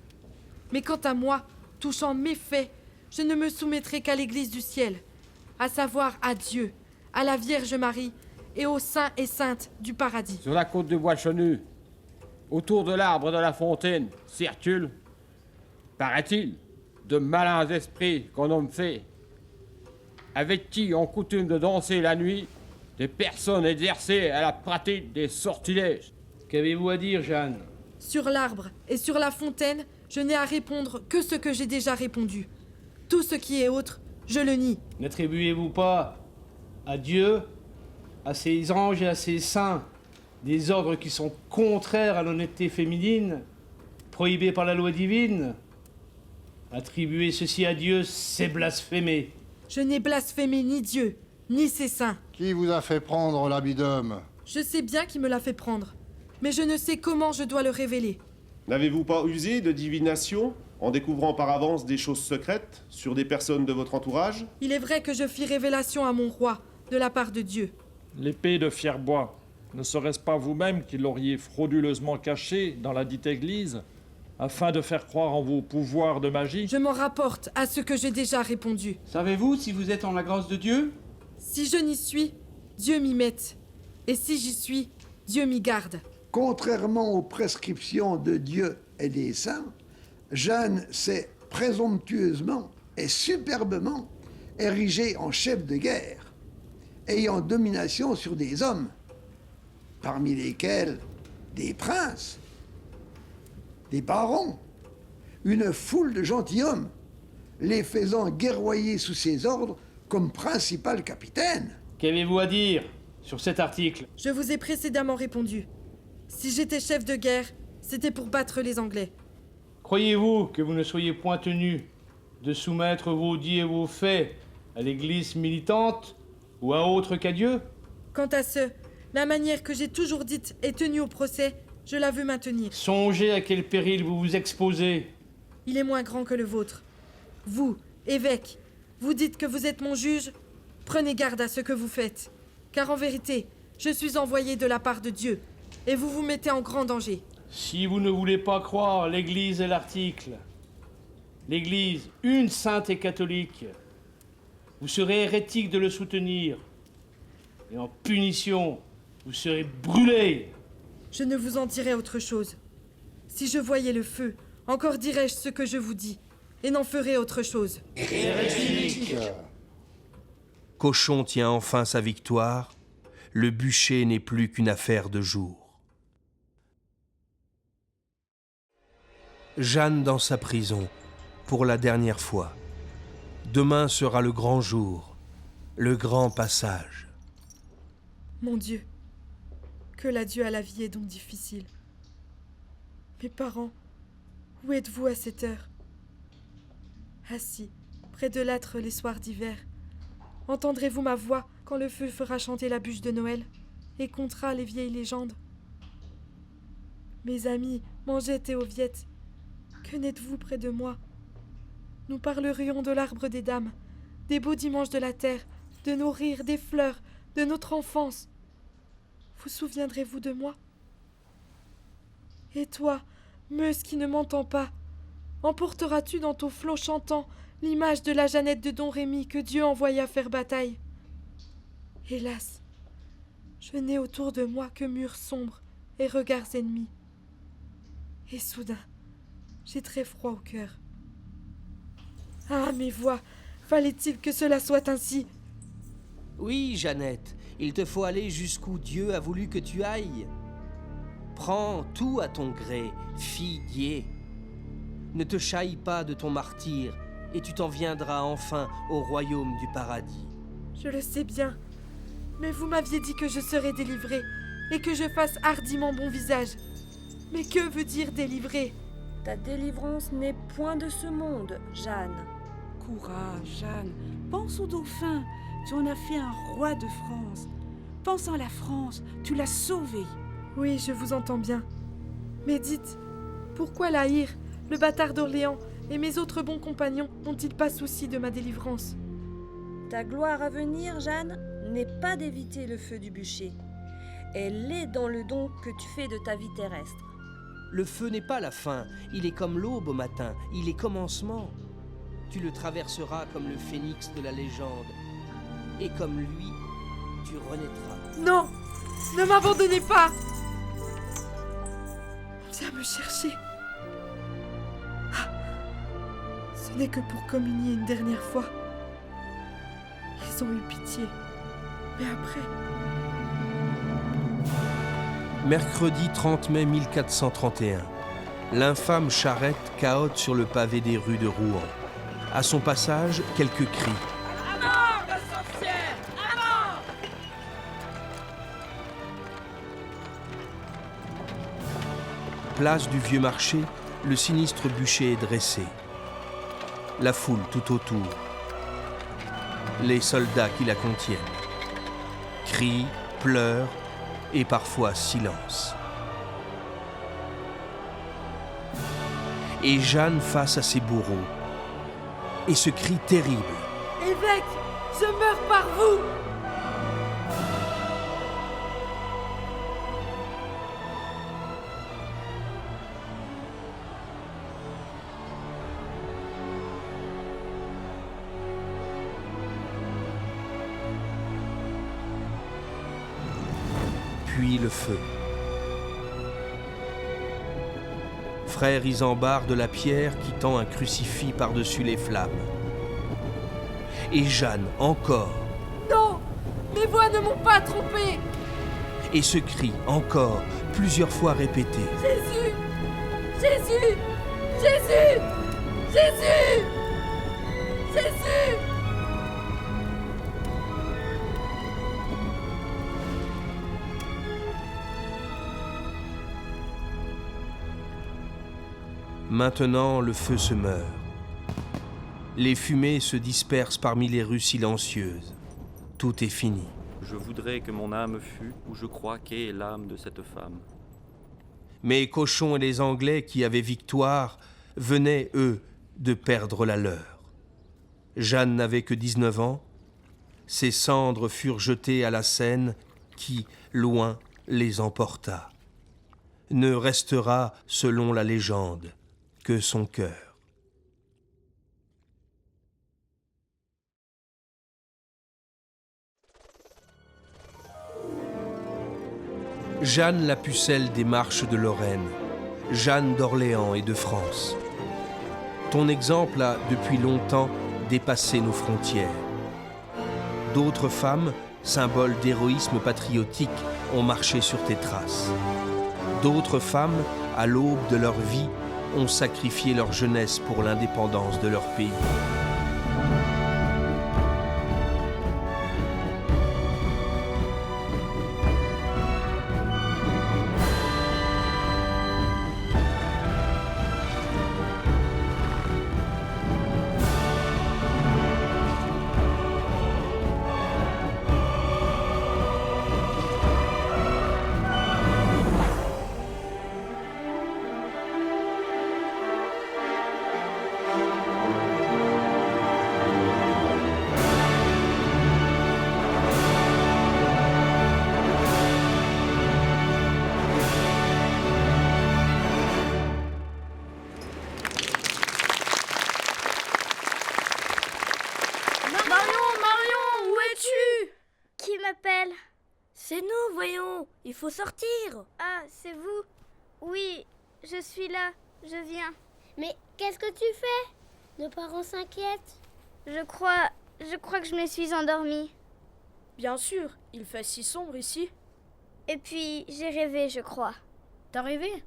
Mais quant à moi, touchant mes faits, je ne me soumettrai qu'à l'église du ciel, à savoir à Dieu, à la Vierge Marie et aux saints et saintes du paradis. Sur la côte de Bois-Chenu, autour de l'arbre de la fontaine, circulent, paraît-il, de malins esprits qu'on nomme fées, avec qui on coutume de danser la nuit des personnes exercées à la pratique des sortilèges. Qu'avez-vous à dire, Jeanne? Sur l'arbre et sur la fontaine, je n'ai à répondre que ce que j'ai déjà répondu. Tout ce qui est autre, je le nie. N'attribuez-vous pas à Dieu, à ses anges et à ses saints des ordres qui sont contraires à l'honnêteté féminine, prohibés par la loi divine? Attribuer ceci à Dieu, c'est blasphémer. Je n'ai blasphémé ni Dieu, ni ses saints. Qui vous a fait prendre l'habit d'homme? Je sais bien qui me l'a fait prendre, mais je ne sais comment je dois le révéler. N'avez-vous pas usé de divination en découvrant par avance des choses secrètes sur des personnes de votre entourage? Il est vrai que je fis révélation à mon roi, de la part de Dieu. L'épée de Fierbois, ne serait-ce pas vous-même qui l'auriez frauduleusement cachée dans la dite église, afin de faire croire en vos pouvoirs de magie? Je m'en rapporte à ce que j'ai déjà répondu. Savez-vous si vous êtes en la grâce de Dieu? Si je n'y suis, Dieu m'y mette. Et si j'y suis, Dieu m'y garde. Contrairement aux prescriptions de Dieu et des saints, Jeanne s'est présomptueusement et superbement érigée en chef de guerre, ayant domination sur des hommes, parmi lesquels des princes, des barons, une foule de gentilshommes, les faisant guerroyer sous ses ordres comme principal capitaine. Qu'avez-vous à dire sur cet article? Je vous ai précédemment répondu. Si j'étais chef de guerre, c'était pour battre les Anglais. Croyez-vous que vous ne soyez point tenu de soumettre vos dits et vos faits à l'église militante ou à autre qu'à Dieu? Quant à ce, la manière que j'ai toujours dite et tenue au procès, je la veux maintenir. Songez à quel péril vous vous exposez. Il est moins grand que le vôtre. Vous, évêque, vous dites que vous êtes mon juge? Prenez garde à ce que vous faites. Car en vérité, je suis envoyé de la part de Dieu, et vous vous mettez en grand danger. Si vous ne voulez pas croire l'Église et l'article, l'Église, une sainte et catholique, vous serez hérétique de le soutenir. Et en punition, vous serez brûlé. Je ne vous en dirai autre chose. Si je voyais le feu, encore dirais-je ce que je vous dis, et n'en ferai autre chose. Hérétique. Cochon tient enfin sa victoire. Le bûcher n'est plus qu'une affaire de jour. Jeanne dans sa prison, pour la dernière fois. Demain sera le grand jour, le grand passage. Mon Dieu, que l'adieu à la vie est donc difficile. Mes parents, où êtes-vous à cette heure? Assis, près de l'âtre les soirs d'hiver, entendrez-vous ma voix quand le feu fera chanter la bûche de Noël et contera les vieilles légendes? Mes amis, Mangette et Oviette, que n'êtes-vous près de moi? Nous parlerions de l'arbre des dames, des beaux dimanches de la terre, de nos rires, des fleurs, de notre enfance. Vous souviendrez-vous de moi? Et toi, Meuse qui ne m'entends pas, emporteras-tu dans ton flot chantant l'image de la Jeannette de Don Rémy que Dieu envoya faire bataille? Hélas, je n'ai autour de moi que murs sombres et regards ennemis. Et soudain, j'ai très froid au cœur. Ah, mes voix, fallait-il que cela soit ainsi? Oui, Jeannette, il te faut aller jusqu'où Dieu a voulu que tu ailles. Prends tout à ton gré, fille guiée. Ne te chaille pas de ton martyre, et tu t'en viendras enfin au royaume du paradis. Je le sais bien, mais vous m'aviez dit que je serais délivrée, et que je fasse hardiment bon visage. Mais que veut dire délivrer? Ta délivrance n'est point de ce monde, Jeanne. Courage, Jeanne. Pense au dauphin. Tu en as fait un roi de France. Pensant à la France, tu l'as sauvée. Oui, je vous entends bien. Mais dites, pourquoi Lahir, le bâtard d'Orléans et mes autres bons compagnons n'ont-ils pas souci de ma délivrance? Ta gloire à venir, Jeanne, n'est pas d'éviter le feu du bûcher. Elle est dans le don que tu fais de ta vie terrestre. Le feu n'est pas la fin, il est comme l'aube au matin, il est commencement. Tu le traverseras comme le phénix de la légende, et comme lui, tu renaîtras. Non! Ne m'abandonnez pas! Viens me chercher. Ah, ce n'est que pour communier une dernière fois. Ils ont eu pitié. Mais après... Mercredi 30 mai 1431. L'infâme charrette cahote sur le pavé des rues de Rouen. À son passage, quelques cris. À mort, la sorcière! À mort! Place du Vieux Marché, le sinistre bûcher est dressé. La foule tout autour. Les soldats qui la contiennent. Cris, pleurs et parfois silence. Et Jeanne face à ses bourreaux. Et ce cri terrible. Évêque, je meurs par vous! Puis le feu. Frère Isambard de la Pierre qui tend un crucifix par-dessus les flammes. Et Jeanne, encore. Non! Mes voix ne m'ont pas trompé! Et ce cri, encore, plusieurs fois répété. Jésus! Jésus! Jésus! Jésus! Jésus! Maintenant, le feu se meurt. Les fumées se dispersent parmi les rues silencieuses. Tout est fini. Je voudrais que mon âme fût où je crois qu'est l'âme de cette femme. Mais Cochon et les Anglais qui avaient victoire venaient, eux, de perdre la leur. Jeanne n'avait que 19 ans. Ses cendres furent jetées à la Seine qui, loin, les emporta. Ne restera, selon la légende, que son cœur. Jeanne la pucelle des marches de Lorraine, Jeanne d'Orléans et de France. Ton exemple a, depuis longtemps, dépassé nos frontières. D'autres femmes, symboles d'héroïsme patriotique, ont marché sur tes traces. D'autres femmes, à l'aube de leur vie, ont sacrifié leur jeunesse pour l'indépendance de leur pays. C'est nous, voyons. Il faut sortir. Ah, c'est vous? Oui, je suis là. Je viens. Mais qu'est-ce que tu fais? Nos parents s'inquiètent. Je crois que je me suis endormie. Bien sûr, il fait si sombre ici. Et puis, j'ai rêvé, je crois. T'as rêvé?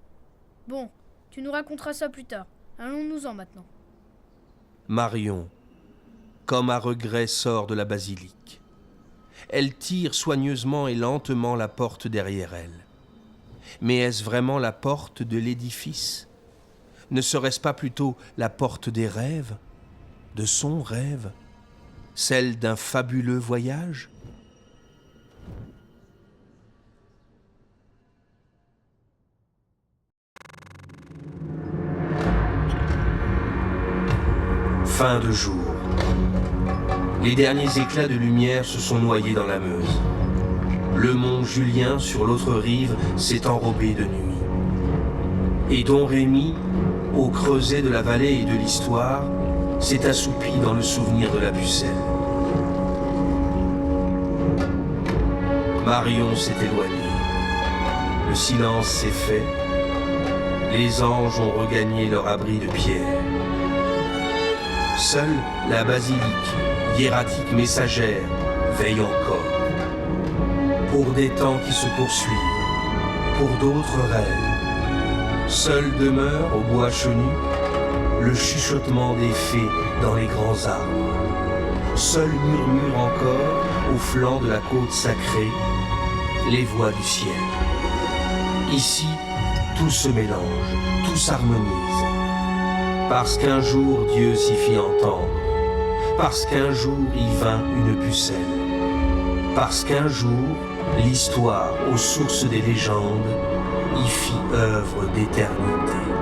Bon, tu nous raconteras ça plus tard. Allons-nous-en maintenant. Marion, comme à regret, sort de la basilique. Elle tire soigneusement et lentement la porte derrière elle. Mais est-ce vraiment la porte de l'édifice? Ne serait-ce pas plutôt la porte des rêves? De son rêve? celle d'un fabuleux voyage? Fin de jour. Les derniers éclats de lumière se sont noyés dans la Meuse. Le mont Julien, sur l'autre rive, s'est enrobé de nuit. Et Don Rémy, au creuset de la vallée et de l'histoire, s'est assoupi dans le souvenir de la Pucelle. Marion s'est éloignée. Le silence s'est fait. Les anges ont regagné leur abri de pierre. Seule la basilique, hiératique messagère, veille encore. Pour des temps qui se poursuivent, pour d'autres rêves. Seul demeure au bois chenu le chuchotement des fées dans les grands arbres. Seul murmure encore, au flanc de la côte sacrée, les voix du ciel. Ici, tout se mélange, tout s'harmonise. Parce qu'un jour Dieu s'y fit entendre, parce qu'un jour y vint une pucelle, parce qu'un jour l'histoire, aux sources des légendes, y fit œuvre d'éternité.